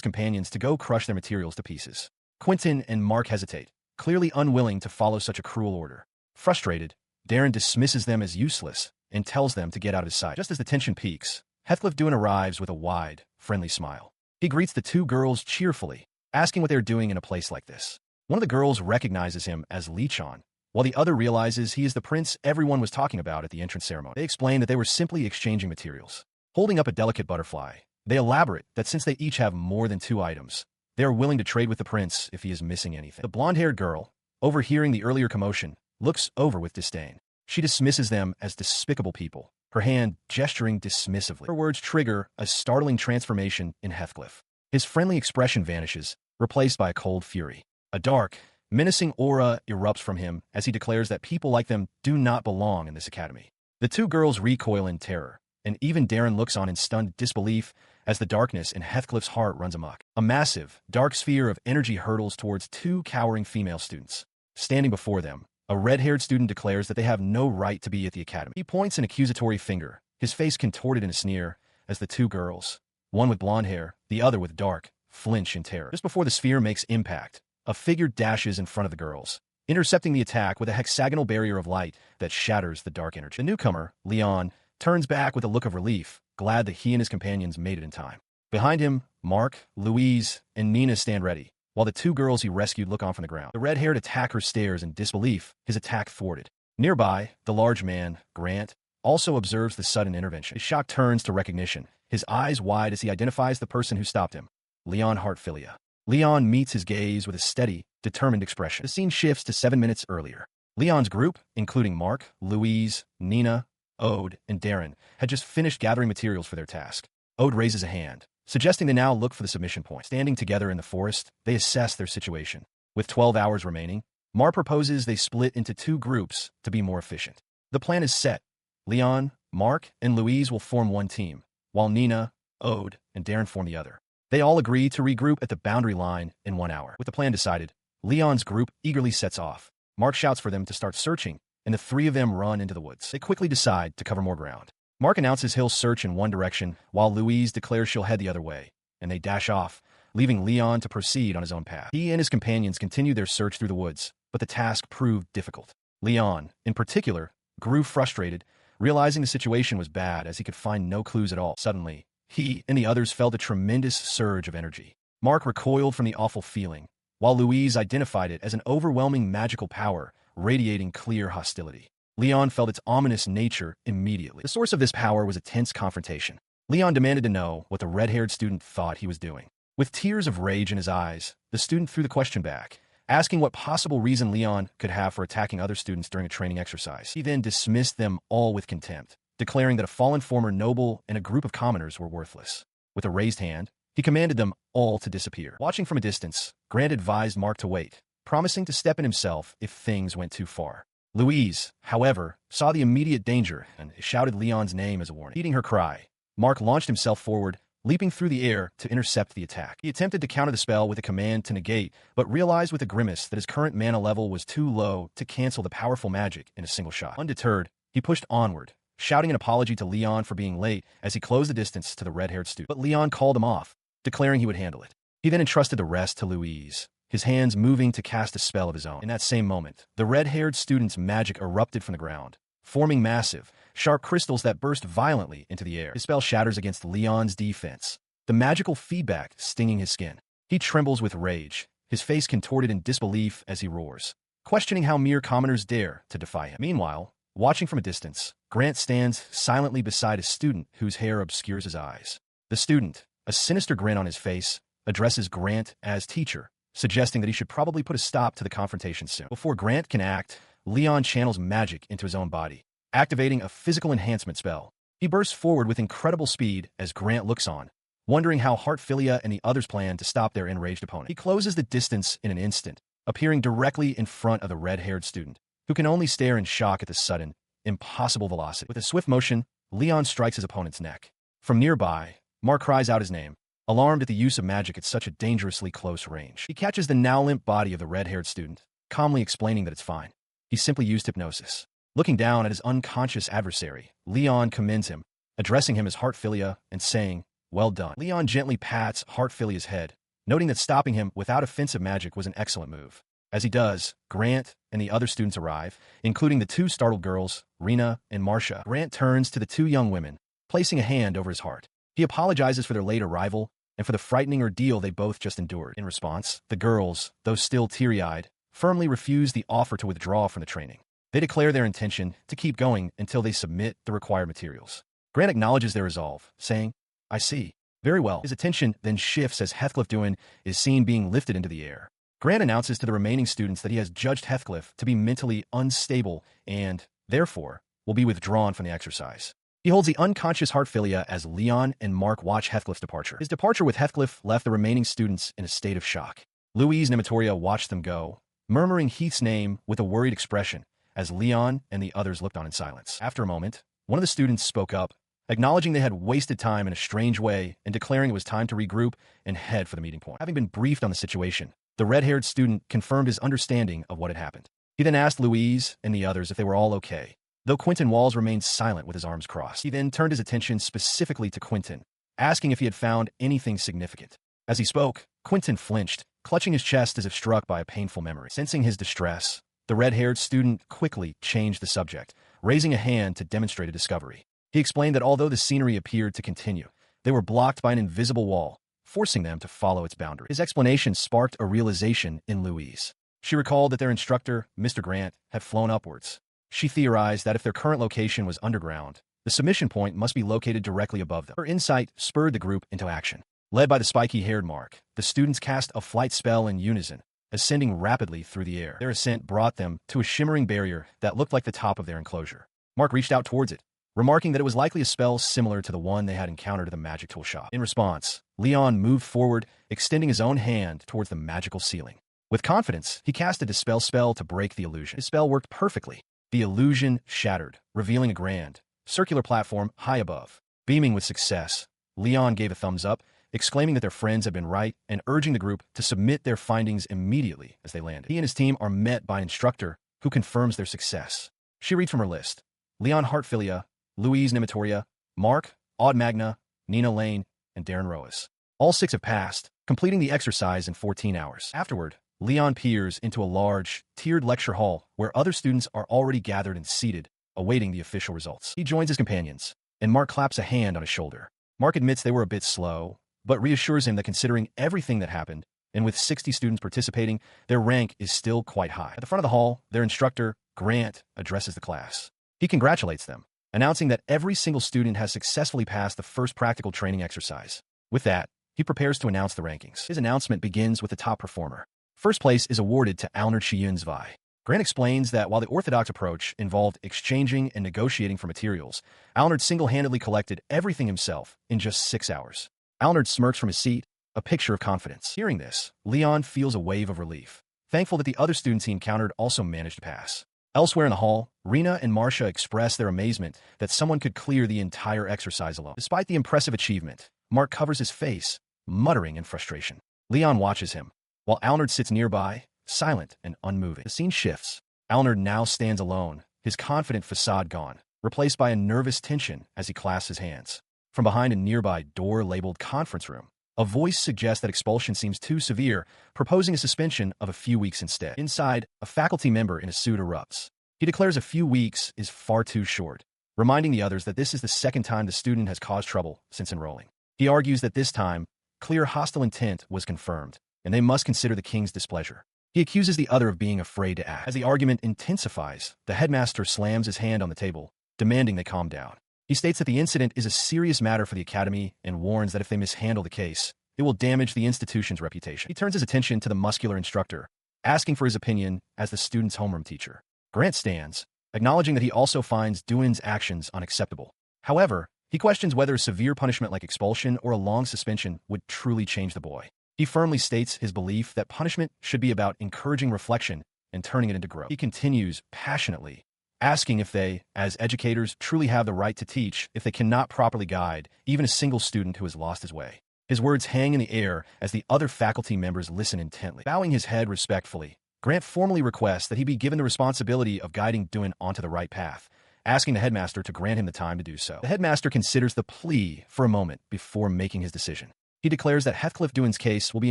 companions to go crush their materials to pieces. Quentin and Mark hesitate, clearly unwilling to follow such a cruel order. Frustrated, Darren dismisses them as useless and tells them to get out of his sight. Just as the tension peaks, Heathcliff Doohan arrives with a wide, friendly smile. He greets the two girls cheerfully, asking what they're doing in a place like this. One of the girls recognizes him as Lichon, while the other realizes he is the prince everyone was talking about at the entrance ceremony. They explain that they were simply exchanging materials. Holding up a delicate butterfly, they elaborate that since they each have more than 2 items, they are willing to trade with the prince if he is missing anything. The blonde-haired girl, overhearing the earlier commotion, looks over with disdain. She dismisses them as despicable people, her hand gesturing dismissively. Her words trigger a startling transformation in Heathcliff. His friendly expression vanishes, replaced by a cold fury. A dark, menacing aura erupts from him as he declares that people like them do not belong in this academy. The two girls recoil in terror, and even Darren looks on in stunned disbelief as the darkness in Heathcliff's heart runs amok. A massive, dark sphere of energy hurtles towards 2 cowering female students. Standing before them, a red-haired student declares that they have no right to be at the academy. He points an accusatory finger, his face contorted in a sneer, as the two girls, one with blonde hair, the other with dark, flinch in terror. Just before the sphere makes impact, a figure dashes in front of the girls, intercepting the attack with a hexagonal barrier of light that shatters the dark energy. The newcomer, Leon, turns back with a look of relief, glad that he and his companions made it in time. Behind him, Mark, Louise, and Nina stand ready, while the 2 girls he rescued look on from the ground. The red-haired attacker stares in disbelief, his attack thwarted. Nearby, the large man, Grant, also observes the sudden intervention. His shock turns to recognition, his eyes wide as he identifies the person who stopped him, Leon Hartfilia. Leon meets his gaze with a steady, determined expression. The scene shifts to 7 minutes earlier. Leon's group, including Mark, Louise, Nina, Ode, and Darren, had just finished gathering materials for their task. Ode raises a hand, suggesting they now look for the submission point. Standing together in the forest, they assess their situation. With 12 hours remaining, Mar proposes they split into 2 groups to be more efficient. The plan is set. Leon, Mark, and Louise will form one team, while Nina, Ode, and Darren form the other. They all agree to regroup at the boundary line in 1 hour. With the plan decided, Leon's group eagerly sets off. Mark shouts for them to start searching, and the 3 of them run into the woods. They quickly decide to cover more ground. Mark announces he'll search in one direction, while Louise declares she'll head the other way, and they dash off, leaving Leon to proceed on his own path. He and his companions continue their search through the woods, but the task proved difficult. Leon, in particular, grew frustrated, realizing the situation was bad as he could find no clues at all. Suddenly, he and the others felt a tremendous surge of energy. Mark recoiled from the awful feeling, while Louise identified it as an overwhelming magical power, radiating clear hostility. Leon felt its ominous nature immediately. The source of this power was a tense confrontation. Leon demanded to know what the red-haired student thought he was doing. With tears of rage in his eyes, the student threw the question back, asking what possible reason Leon could have for attacking other students during a training exercise. He then dismissed them all with contempt, declaring that a fallen former noble and a group of commoners were worthless. With a raised hand, he commanded them all to disappear. Watching from a distance, Grant advised Mark to wait, promising to step in himself if things went too far. Louise, however, saw the immediate danger and shouted Leon's name as a warning. Heeding her cry, Mark launched himself forward, leaping through the air to intercept the attack. He attempted to counter the spell with a command to negate, but realized with a grimace that his current mana level was too low to cancel the powerful magic in a single shot. Undeterred, he pushed onward, shouting an apology to Leon for being late as he closed the distance to the red-haired student. But Leon called him off, declaring he would handle it. He then entrusted the rest to Louise, his hands moving to cast a spell of his own. In that same moment, the red-haired student's magic erupted from the ground, forming massive, sharp crystals that burst violently into the air. His spell shatters against Leon's defense, the magical feedback stinging his skin. He trembles with rage, his face contorted in disbelief as he roars, questioning how mere commoners dare to defy him. Meanwhile, watching from a distance, Grant stands silently beside a student whose hair obscures his eyes. The student, a sinister grin on his face, addresses Grant as teacher, suggesting that he should probably put a stop to the confrontation soon. Before Grant can act, Leon channels magic into his own body, activating a physical enhancement spell. He bursts forward with incredible speed as Grant looks on, wondering how Heartfilia and the others plan to stop their enraged opponent. He closes the distance in an instant, appearing directly in front of the red-haired student, who can only stare in shock at the sudden, impossible velocity. With a swift motion, Leon strikes his opponent's neck. From nearby, Mark cries out his name, alarmed at the use of magic at such a dangerously close range. He catches the now-limp body of the red-haired student, calmly explaining that it's fine. He simply used hypnosis. Looking down at his unconscious adversary, Leon commends him, addressing him as Heartfilia and saying, "Well done." Leon gently pats Heartfilia's head, noting that stopping him without offensive magic was an excellent move. As he does, Grant and the other students arrive, including the two startled girls, Rena and Marcia. Grant turns to the two young women, placing a hand over his heart. He apologizes for their late arrival and for the frightening ordeal they both just endured. In response, the girls, though still teary-eyed, firmly refuse the offer to withdraw from the training. They declare their intention to keep going until they submit the required materials. Grant acknowledges their resolve, saying, "I see. Very well." His attention then shifts as Heathcliff Dewin is seen being lifted into the air. Grant announces to the remaining students that he has judged Heathcliff to be mentally unstable and, therefore, will be withdrawn from the exercise. He holds the unconscious Heartfilia as Leon and Mark watch Heathcliff's departure. His departure with Heathcliff left the remaining students in a state of shock. Louise and Nematoria watched them go, murmuring Heath's name with a worried expression as Leon and the others looked on in silence. After a moment, one of the students spoke up, acknowledging they had wasted time in a strange way and declaring it was time to regroup and head for the meeting point. Having been briefed on the situation, the red-haired student confirmed his understanding of what had happened. He then asked Louise and the others if they were all okay, though Quentin Walls remained silent with his arms crossed. He then turned his attention specifically to Quentin, asking if he had found anything significant. As he spoke, Quentin flinched, clutching his chest as if struck by a painful memory. Sensing his distress, the red-haired student quickly changed the subject, raising a hand to demonstrate a discovery. He explained that although the scenery appeared to continue, they were blocked by an invisible wall, forcing them to follow its boundaries. His explanation sparked a realization in Louise. She recalled that their instructor, Mr. Grant, had flown upwards. She theorized that if their current location was underground, the submission point must be located directly above them. Her insight spurred the group into action. Led by the spiky-haired Mark, the students cast a flight spell in unison, ascending rapidly through the air. Their ascent brought them to a shimmering barrier that looked like the top of their enclosure. Mark reached out towards it, remarking that it was likely a spell similar to the one they had encountered at the magic tool shop. In response, Leon moved forward, extending his own hand towards the magical ceiling. With confidence, he cast a dispel spell to break the illusion. His spell worked perfectly. The illusion shattered, revealing a grand, circular platform high above. Beaming with success, Leon gave a thumbs up, exclaiming that their friends had been right and urging the group to submit their findings immediately as they landed. He and his team are met by an instructor who confirms their success. She reads from her list: Leon Heartfilia, Louise Nematoria, Mark, Aude Magna, Nina Lane, and Darren Roas. All 6 have passed, completing the exercise in 14 hours. Afterward, Leon peers into a large, tiered lecture hall where other students are already gathered and seated, awaiting the official results. He joins his companions, and Mark claps a hand on his shoulder. Mark admits they were a bit slow, but reassures him that considering everything that happened, and with 60 students participating, their rank is still quite high. At the front of the hall, their instructor, Grant, addresses the class. He congratulates them, announcing that every single student has successfully passed the first practical training exercise. With that, he prepares to announce the rankings. His announcement begins with the top performer. First place is awarded to Alnard Chiyunzvai. Grant explains that while the orthodox approach involved exchanging and negotiating for materials, Alnard single-handedly collected everything himself in just 6 hours. Alnard smirks from his seat, a picture of confidence. Hearing this, Leon feels a wave of relief, thankful that the other students he encountered also managed to pass. Elsewhere in the hall, Rena and Marcia express their amazement that someone could clear the entire exercise alone. Despite the impressive achievement, Mark covers his face, muttering in frustration. Leon watches him, while Alnard sits nearby, silent and unmoving. The scene shifts. Alnard now stands alone, his confident facade gone, replaced by a nervous tension as he clasps his hands. From behind a nearby door labeled conference room, a voice suggests that expulsion seems too severe, proposing a suspension of a few weeks instead. Inside, a faculty member in a suit erupts. He declares a few weeks is far too short, reminding the others that this is the second time the student has caused trouble since enrolling. He argues that this time, clear hostile intent was confirmed, and they must consider the king's displeasure. He accuses the other of being afraid to act. As the argument intensifies, the headmaster slams his hand on the table, demanding they calm down. He states that the incident is a serious matter for the academy and warns that if they mishandle the case, it will damage the institution's reputation. He turns his attention to the muscular instructor, asking for his opinion as the student's homeroom teacher. Grant stands, acknowledging that he also finds Dewin's actions unacceptable. However, He questions whether severe punishment like expulsion or a long suspension would truly change the boy. He firmly states his belief that punishment should be about encouraging reflection and turning it into growth. He continues passionately, asking if they, as educators, truly have the right to teach if they cannot properly guide even a single student who has lost his way. His words hang in the air as the other faculty members listen intently. Bowing his head respectfully, Grant formally requests that he be given the responsibility of guiding Duin onto the right path, asking the headmaster to grant him the time to do so. The headmaster considers the plea for a moment before making his decision. He declares that Heathcliff Duin's case will be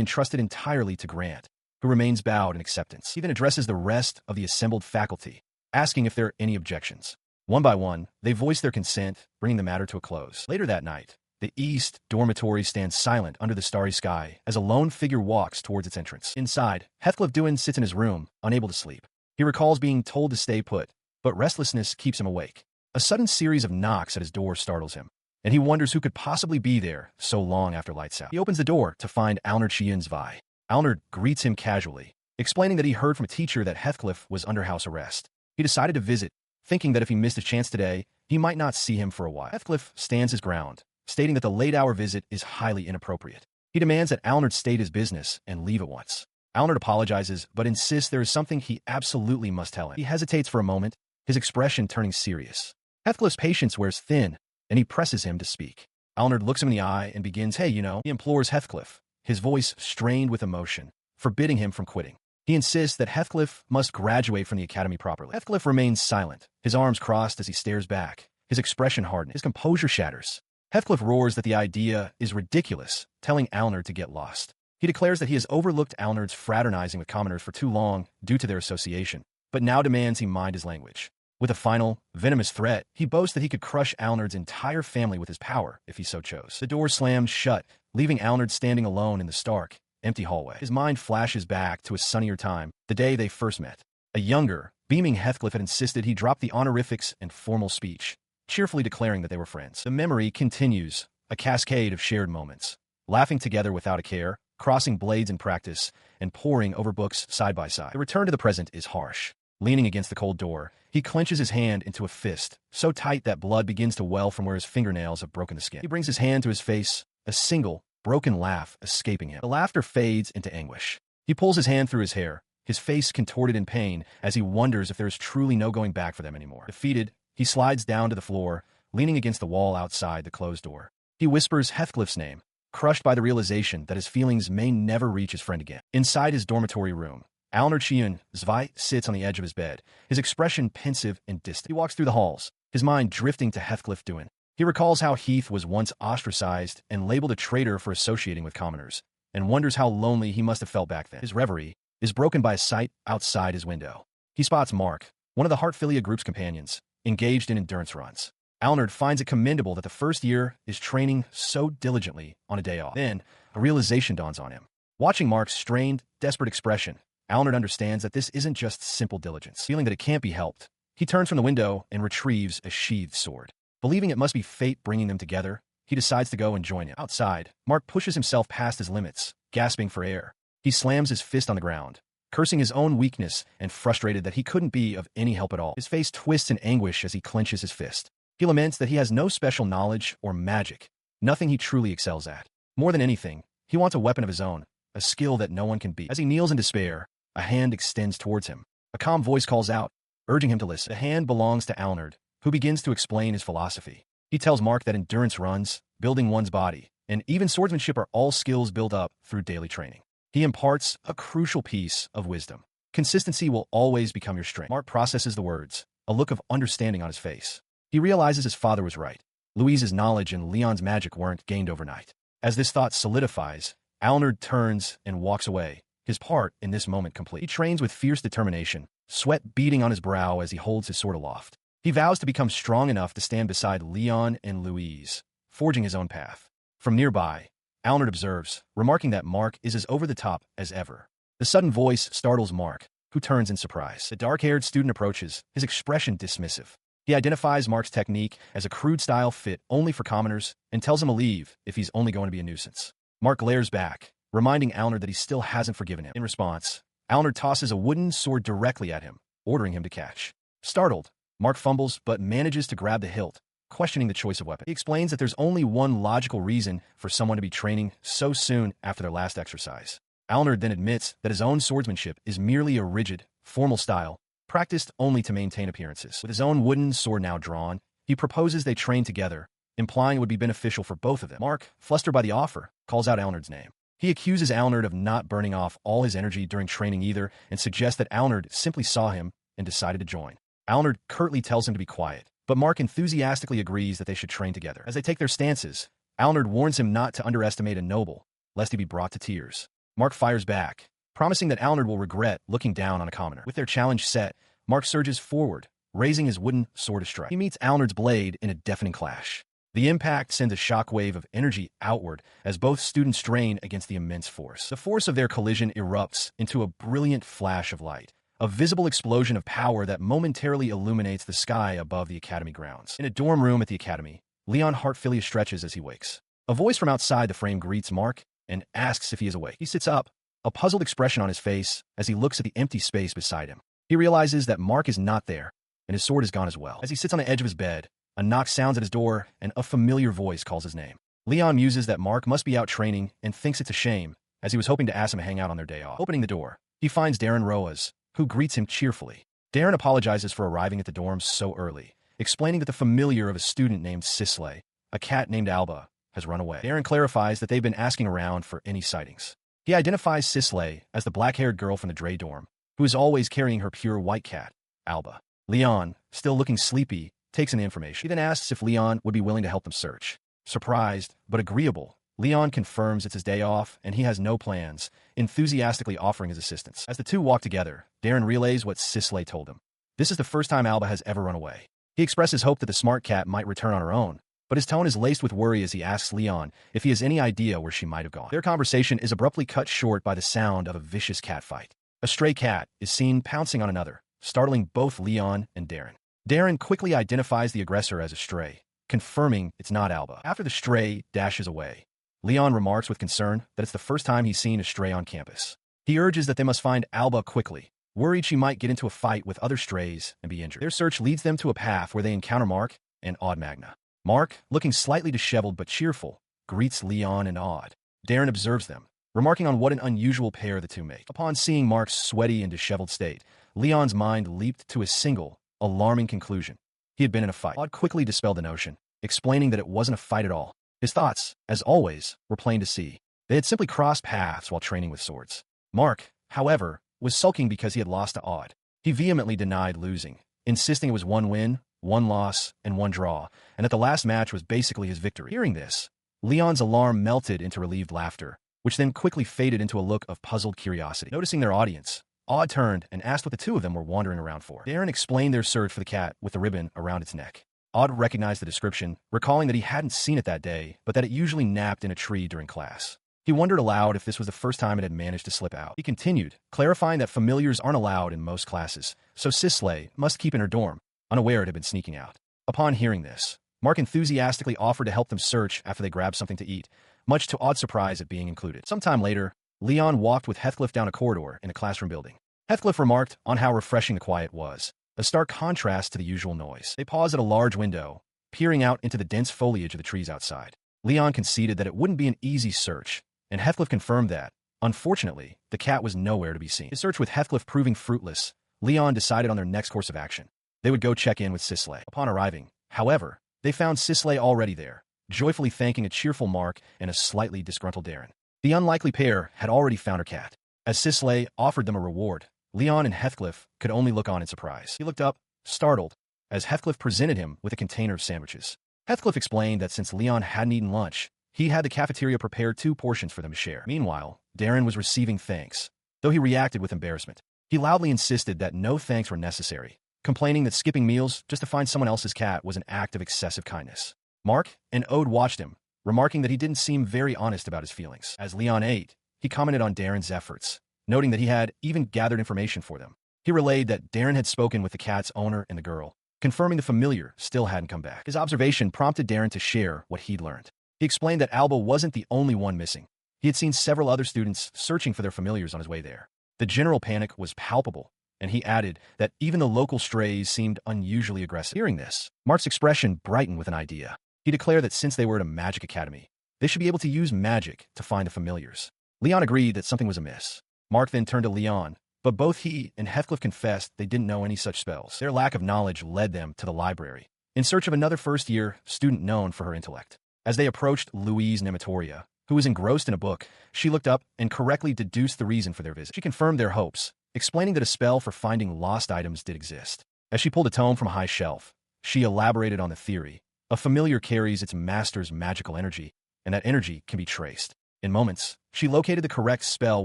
entrusted entirely to Grant, who remains bowed in acceptance. He then addresses the rest of the assembled faculty, asking if there are any objections. One by one, they voice their consent, bringing the matter to a close. Later that night, the East dormitory stands silent under the starry sky as a lone figure walks towards its entrance. Inside, Heathcliff Duin sits in his room, unable to sleep. He recalls being told to stay put, but restlessness keeps him awake. A sudden series of knocks at his door startles him, and he wonders who could possibly be there so long after lights out. He opens the door to find Alnard Chiyun Zwei. Alnard greets him casually, explaining that he heard from a teacher that Heathcliff was under house arrest. He decided to visit, thinking that if he missed his chance today, he might not see him for a while. Heathcliff stands his ground, stating that the late-hour visit is highly inappropriate. He demands that Alnard state his business and leave at once. Alnard apologizes, but insists there is something he absolutely must tell him. He hesitates for a moment, his expression turning serious. Heathcliff's patience wears thin, and he presses him to speak. Alnard looks him in the eye and begins, "Hey, he implores Heathcliff, his voice strained with emotion, forbidding him from quitting. He insists that Heathcliff must graduate from the academy properly. Heathcliff remains silent, his arms crossed as he stares back. His expression hardens, his composure shatters. Heathcliff roars that the idea is ridiculous, telling Alnard to get lost. He declares that he has overlooked Alnard's fraternizing with commoners for too long due to their association, but now demands he mind his language. With a final, venomous threat, he boasts that he could crush Alnard's entire family with his power if he so chose. The door slams shut, leaving Alnard standing alone in the stark, empty hallway. His mind flashes back to a sunnier time, the day they first met. A younger, beaming Heathcliff had insisted he drop the honorifics and formal speech, cheerfully declaring that they were friends. The memory continues, a cascade of shared moments, laughing together without a care, crossing blades in practice, and poring over books side by side. The return to the present is harsh. Leaning against the cold door, he clenches his hand into a fist, so tight that blood begins to well from where his fingernails have broken the skin. He brings his hand to his face, a single, broken laugh escaping him. The laughter fades into anguish. He pulls his hand through his hair, his face contorted in pain as he wonders if there is truly no going back for them anymore. Defeated, he slides down to the floor, leaning against the wall outside the closed door. He whispers Heathcliff's name, crushed by the realization that his feelings may never reach his friend again. Inside his dormitory room, Alnard Chiyun Zwei sits on the edge of his bed, his expression pensive and distant. He walks through the halls, his mind drifting to Heathcliff Duin. He recalls how Heath was once ostracized and labeled a traitor for associating with commoners, and wonders how lonely he must have felt back then. His reverie is broken by a sight outside his window. He spots Mark, one of the Heartfilia group's companions, engaged in endurance runs. Alnard finds it commendable that the first year is training so diligently on a day off. Then, a realization dawns on him. Watching Mark's strained, desperate expression, Alnard understands that this isn't just simple diligence. Feeling that it can't be helped, he turns from the window and retrieves a sheathed sword. Believing it must be fate bringing them together, he decides to go and join him. Outside, Mark pushes himself past his limits, gasping for air. He slams his fist on the ground, cursing his own weakness and frustrated that he couldn't be of any help at all. His face twists in anguish as he clenches his fist. He laments that he has no special knowledge or magic, nothing he truly excels at. More than anything, he wants a weapon of his own, a skill that no one can beat. As he kneels in despair, a hand extends towards him. A calm voice calls out, urging him to listen. The hand belongs to Alnard, who begins to explain his philosophy. He tells Mark that endurance runs, building one's body, and even swordsmanship are all skills built up through daily training. He imparts a crucial piece of wisdom. Consistency will always become your strength. Mark processes the words, a look of understanding on his face. He realizes his father was right. Louise's knowledge and Leon's magic weren't gained overnight. As this thought solidifies, Alnard turns and walks away, his part in this moment complete. He trains with fierce determination, sweat beading on his brow as he holds his sword aloft. He vows to become strong enough to stand beside Leon and Louise, forging his own path. From nearby, Alnard observes, remarking that Mark is as over the top as ever. The sudden voice startles Mark, who turns in surprise. The dark-haired student approaches, his expression dismissive. He identifies Mark's technique as a crude style fit only for commoners and tells him to leave if he's only going to be a nuisance. Mark glares back, reminding Alnard that he still hasn't forgiven him. In response, Alnard tosses a wooden sword directly at him, ordering him to catch. Startled, Mark fumbles but manages to grab the hilt, questioning the choice of weapon. He explains that there's only one logical reason for someone to be training so soon after their last exercise. Alnerd then admits that his own swordsmanship is merely a rigid, formal style, practiced only to maintain appearances. With his own wooden sword now drawn, he proposes they train together, implying it would be beneficial for both of them. Mark, flustered by the offer, calls out Alnerd's name. He accuses Alnerd of not burning off all his energy during training either, and suggests that Alnerd simply saw him and decided to join. Alnerd curtly tells him to be quiet, but Mark enthusiastically agrees that they should train together. As they take their stances, Alnerd warns him not to underestimate a noble, lest he be brought to tears. Mark fires back, promising that Alnerd will regret looking down on a commoner. With their challenge set, Mark surges forward, raising his wooden sword to strike. He meets Alnerd's blade in a deafening clash. The impact sends a shockwave of energy outward as both students strain against the immense force. The force of their collision erupts into a brilliant flash of light, a visible explosion of power that momentarily illuminates the sky above the academy grounds. In a dorm room at the academy, Leon Hartfilia stretches as he wakes. A voice from outside the frame greets Mark and asks if he is awake. He sits up, a puzzled expression on his face as he looks at the empty space beside him. He realizes that Mark is not there, and his sword is gone as well. As he sits on the edge of his bed, a knock sounds at his door, and a familiar voice calls his name. Leon muses that Mark must be out training and thinks it's a shame, as he was hoping to ask him to hang out on their day off. Opening the door, he finds Darren Roas, who greets him cheerfully. Darren apologizes for arriving at the dorms so early, explaining that the familiar of a student named Sisley, a cat named Alba, has run away. Darren clarifies that they've been asking around for any sightings. He identifies Sisley as the black-haired girl from the Dre dorm, who is always carrying her pure white cat, Alba. Leon, still looking sleepy, takes in the information. He then asks if Leon would be willing to help them search. Surprised, but agreeable, Leon confirms it's his day off and he has no plans, enthusiastically offering his assistance. As the two walk together, Darren relays what Sisley told him. This is the first time Alba has ever run away. He expresses hope that the smart cat might return on her own, but his tone is laced with worry as he asks Leon if he has any idea where she might have gone. Their conversation is abruptly cut short by the sound of a vicious cat fight. A stray cat is seen pouncing on another, startling both Leon and Darren. Darren quickly identifies the aggressor as a stray, confirming it's not Alba. After the stray dashes away, Leon remarks with concern that it's the first time he's seen a stray on campus. He urges that they must find Alba quickly, worried she might get into a fight with other strays and be injured. Their search leads them to a path where they encounter Mark and Odd Magna. Mark, looking slightly disheveled but cheerful, greets Leon and Odd. Darren observes them, remarking on what an unusual pair the two make. Upon seeing Mark's sweaty and disheveled state, Leon's mind leaped to a single, alarming conclusion. He had been in a fight. Odd quickly dispelled the notion, explaining that it wasn't a fight at all. His thoughts, as always, were plain to see. They had simply crossed paths while training with swords. Mark, however, was sulking because he had lost to Odd. He vehemently denied losing, insisting it was one win, one loss, and one draw, and that the last match was basically his victory. Hearing this, Leon's alarm melted into relieved laughter, which then quickly faded into a look of puzzled curiosity. Noticing their audience, Odd turned and asked what the two of them were wandering around for. Darren explained their search for the cat with the ribbon around its neck. Odd recognized the description, recalling that he hadn't seen it that day, but that it usually napped in a tree during class. He wondered aloud if this was the first time it had managed to slip out. He continued, clarifying that familiars aren't allowed in most classes, so Sisley must keep in her dorm, unaware it had been sneaking out. Upon hearing this, Mark enthusiastically offered to help them search after they grabbed something to eat, much to Odd's surprise at being included. Sometime later, Leon walked with Heathcliff down a corridor in a classroom building. Heathcliff remarked on how refreshing the quiet was, a stark contrast to the usual noise. They paused at a large window, peering out into the dense foliage of the trees outside. Leon conceded that it wouldn't be an easy search, and Heathcliff confirmed that, unfortunately, the cat was nowhere to be seen. His search with Heathcliff proving fruitless, Leon decided on their next course of action. They would go check in with Sisley. Upon arriving, however, they found Sisley already there, joyfully thanking a cheerful Mark and a slightly disgruntled Darren. The unlikely pair had already found her cat. As Sisley offered them a reward, Leon and Heathcliff could only look on in surprise. He looked up, startled, as Heathcliff presented him with a container of sandwiches. Heathcliff explained that since Leon hadn't eaten lunch, he had the cafeteria prepare 2 portions for them to share. Meanwhile, Darren was receiving thanks, though he reacted with embarrassment. He loudly insisted that no thanks were necessary, complaining that skipping meals just to find someone else's cat was an act of excessive kindness. Mark and Ode watched him, remarking that he didn't seem very honest about his feelings. As Leon ate, he commented on Darren's efforts, noting that he had even gathered information for them. He relayed that Darren had spoken with the cat's owner and the girl, confirming the familiar still hadn't come back. His observation prompted Darren to share what he'd learned. He explained that Alba wasn't the only one missing. He had seen several other students searching for their familiars on his way there. The general panic was palpable, and he added that even the local strays seemed unusually aggressive. Hearing this, Mark's expression brightened with an idea. He declared that since they were at a magic academy, they should be able to use magic to find the familiars. Leon agreed that something was amiss. Mark then turned to Leon, but both he and Heathcliff confessed they didn't know any such spells. Their lack of knowledge led them to the library, in search of another first-year student known for her intellect. As they approached Louise Nematoria, who was engrossed in a book, she looked up and correctly deduced the reason for their visit. She confirmed their hopes, explaining that a spell for finding lost items did exist. As she pulled a tome from a high shelf, she elaborated on the theory. A familiar carries its master's magical energy, and that energy can be traced. In moments, she located the correct spell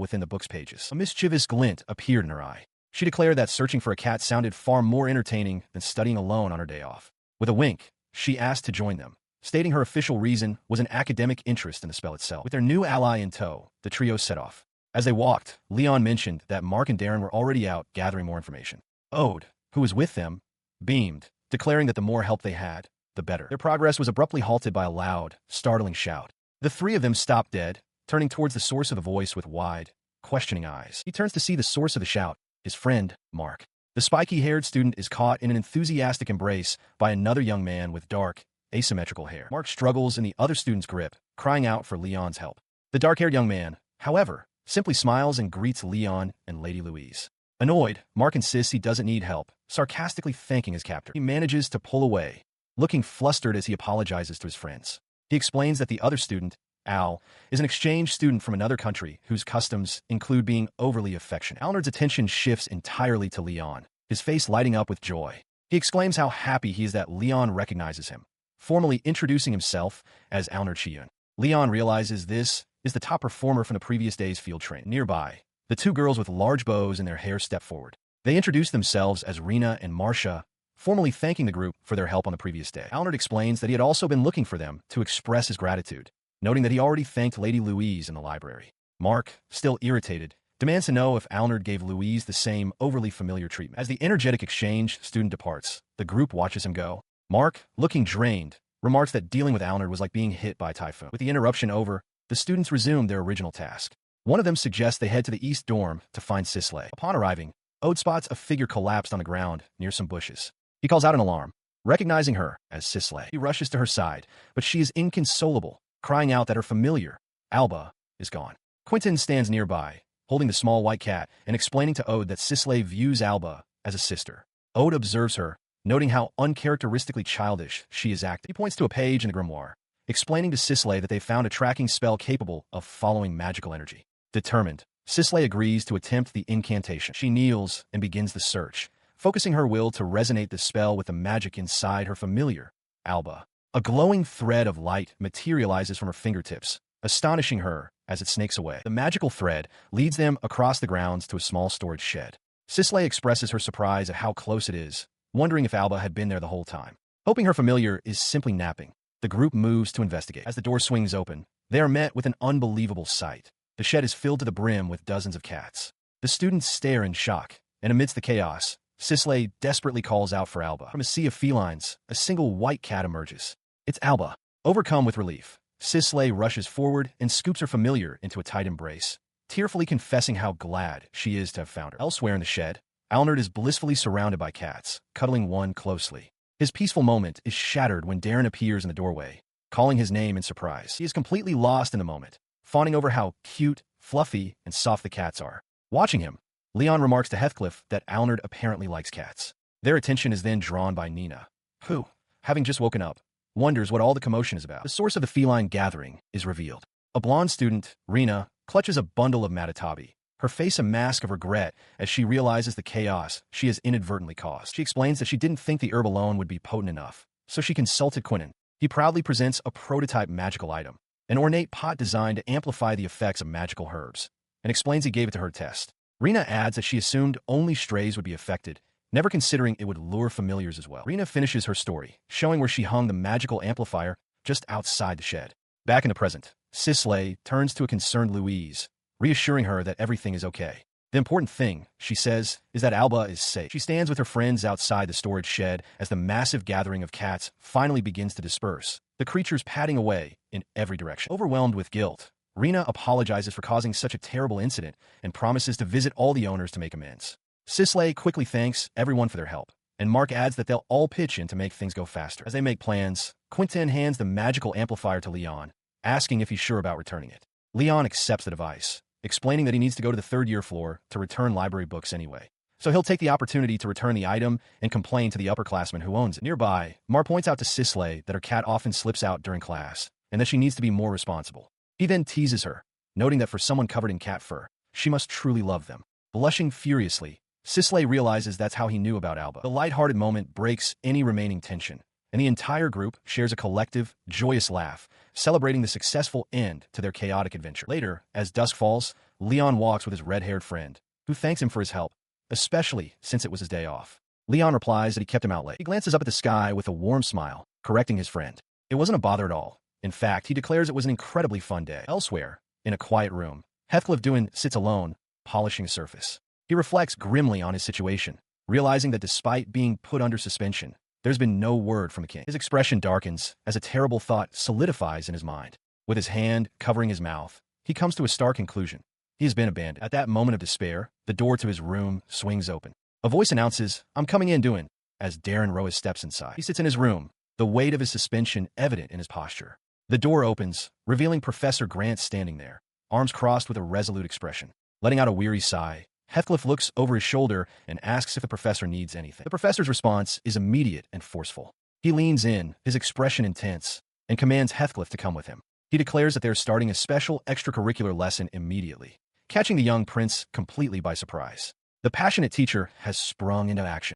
within the book's pages. A mischievous glint appeared in her eye. She declared that searching for a cat sounded far more entertaining than studying alone on her day off. With a wink, she asked to join them, stating her official reason was an academic interest in the spell itself. With their new ally in tow, the trio set off. As they walked, Leon mentioned that Mark and Darren were already out gathering more information. Ode, who was with them, beamed, declaring that the more help they had, the better. Their progress was abruptly halted by a loud, startling shout. The three of them stopped dead, turning towards the source of the voice with wide, questioning eyes. He turns to see the source of the shout, his friend, Mark. The spiky-haired student is caught in an enthusiastic embrace by another young man with dark, asymmetrical hair. Mark struggles in the other student's grip, crying out for Leon's help. The dark-haired young man, however, simply smiles and greets Leon and Lady Louise. Annoyed, Mark insists he doesn't need help, sarcastically thanking his captor. He manages to pull away, looking flustered as he apologizes to his friends. He explains that the other student, Al, is an exchange student from another country whose customs include being overly affectionate. Alnard's attention shifts entirely to Leon, his face lighting up with joy. He exclaims how happy he is that Leon recognizes him, formally introducing himself as Alnard Chiyun. Leon realizes this is the top performer from the previous day's field training. Nearby, the two girls with large bows in their hair step forward. They introduce themselves as Rena and Marcia, formally thanking the group for their help on the previous day. Alnard explains that he had also been looking for them to express his gratitude, noting that he already thanked Lady Louise in the library. Mark, still irritated, demands to know if Alnard gave Louise the same overly familiar treatment. As the energetic exchange student departs, the group watches him go. Mark, looking drained, remarks that dealing with Alnard was like being hit by a typhoon. With the interruption over, the students resume their original task. One of them suggests they head to the east dorm to find Sisley. Upon arriving, Ode spots a figure collapsed on the ground near some bushes. He calls out an alarm, recognizing her as Sisley. He rushes to her side, but she is inconsolable, crying out that her familiar, Alba, is gone. Quentin stands nearby, holding the small white cat and explaining to Ode that Sisley views Alba as a sister. Ode observes her, noting how uncharacteristically childish she is acting. He points to a page in the grimoire, explaining to Sisley that they found a tracking spell capable of following magical energy. Determined, Sisley agrees to attempt the incantation. She kneels and begins the search, focusing her will to resonate the spell with the magic inside her familiar, Alba. A glowing thread of light materializes from her fingertips, astonishing her as it snakes away. The magical thread leads them across the grounds to a small storage shed. Sisley expresses her surprise at how close it is, wondering if Alba had been there the whole time. Hoping her familiar is simply napping, the group moves to investigate. As the door swings open, they are met with an unbelievable sight. The shed is filled to the brim with dozens of cats. The students stare in shock, and amidst the chaos, Sisley desperately calls out for Alba. From a sea of felines, a single white cat emerges. It's Alba. Overcome with relief, Sisley rushes forward and scoops her familiar into a tight embrace, tearfully confessing how glad she is to have found her. Elsewhere in the shed, Alnard is blissfully surrounded by cats, cuddling one closely. His peaceful moment is shattered when Darren appears in the doorway, calling his name in surprise. He is completely lost in the moment, fawning over how cute, fluffy, and soft the cats are. Watching him, Leon remarks to Heathcliff that Alnard apparently likes cats. Their attention is then drawn by Nina, who, having just woken up, wonders what all the commotion is about. The source of the feline gathering is revealed. A blonde student, Rena, clutches a bundle of matatabi, her face a mask of regret as she realizes the chaos she has inadvertently caused. She explains that she didn't think the herb alone would be potent enough, so she consulted Quinnen. He proudly presents a prototype magical item, an ornate pot designed to amplify the effects of magical herbs, and explains he gave it to her to test. Rena adds that she assumed only strays would be affected, never considering it would lure familiars as well. Rena finishes her story, showing where she hung the magical amplifier just outside the shed. Back in the present, Sisley turns to a concerned Louise, reassuring her that everything is okay. The important thing, she says, is that Alba is safe. She stands with her friends outside the storage shed as the massive gathering of cats finally begins to disperse, the creatures padding away in every direction. Overwhelmed with guilt, Rena apologizes for causing such a terrible incident and promises to visit all the owners to make amends. Sisley quickly thanks everyone for their help, and Mark adds that they'll all pitch in to make things go faster. As they make plans, Quentin hands the magical amplifier to Leon, asking if he's sure about returning it. Leon accepts the device, explaining that he needs to go to the third-year floor to return library books anyway. So he'll take the opportunity to return the item and complain to the upperclassman who owns it. Nearby, Mar points out to Sisley that her cat often slips out during class, and that she needs to be more responsible. He then teases her, noting that for someone covered in cat fur, she must truly love them. Blushing furiously, Sisley realizes that's how he knew about Alba. The lighthearted moment breaks any remaining tension, and the entire group shares a collective, joyous laugh, celebrating the successful end to their chaotic adventure. Later, as dusk falls, Leon walks with his red-haired friend, who thanks him for his help, especially since it was his day off. Leon replies that he kept him out late. He glances up at the sky with a warm smile, correcting his friend. It wasn't a bother at all. In fact, he declares it was an incredibly fun day. Elsewhere, in a quiet room, Heathcliff sits alone, polishing a surface. He reflects grimly on his situation, realizing that despite being put under suspension, there's been no word from the king. His expression darkens as a terrible thought solidifies in his mind. With his hand covering his mouth, he comes to a stark conclusion. He has been abandoned. At that moment of despair, the door to his room swings open. A voice announces, "I'm coming in, doing," as Darren Roas steps inside. He sits in his room, the weight of his suspension evident in his posture. The door opens, revealing Professor Grant standing there, arms crossed with a resolute expression. Letting out a weary sigh, Heathcliff looks over his shoulder and asks if the professor needs anything. The professor's response is immediate and forceful. He leans in, his expression intense, and commands Heathcliff to come with him. He declares that they're starting a special extracurricular lesson immediately, catching the young prince completely by surprise. The passionate teacher has sprung into action.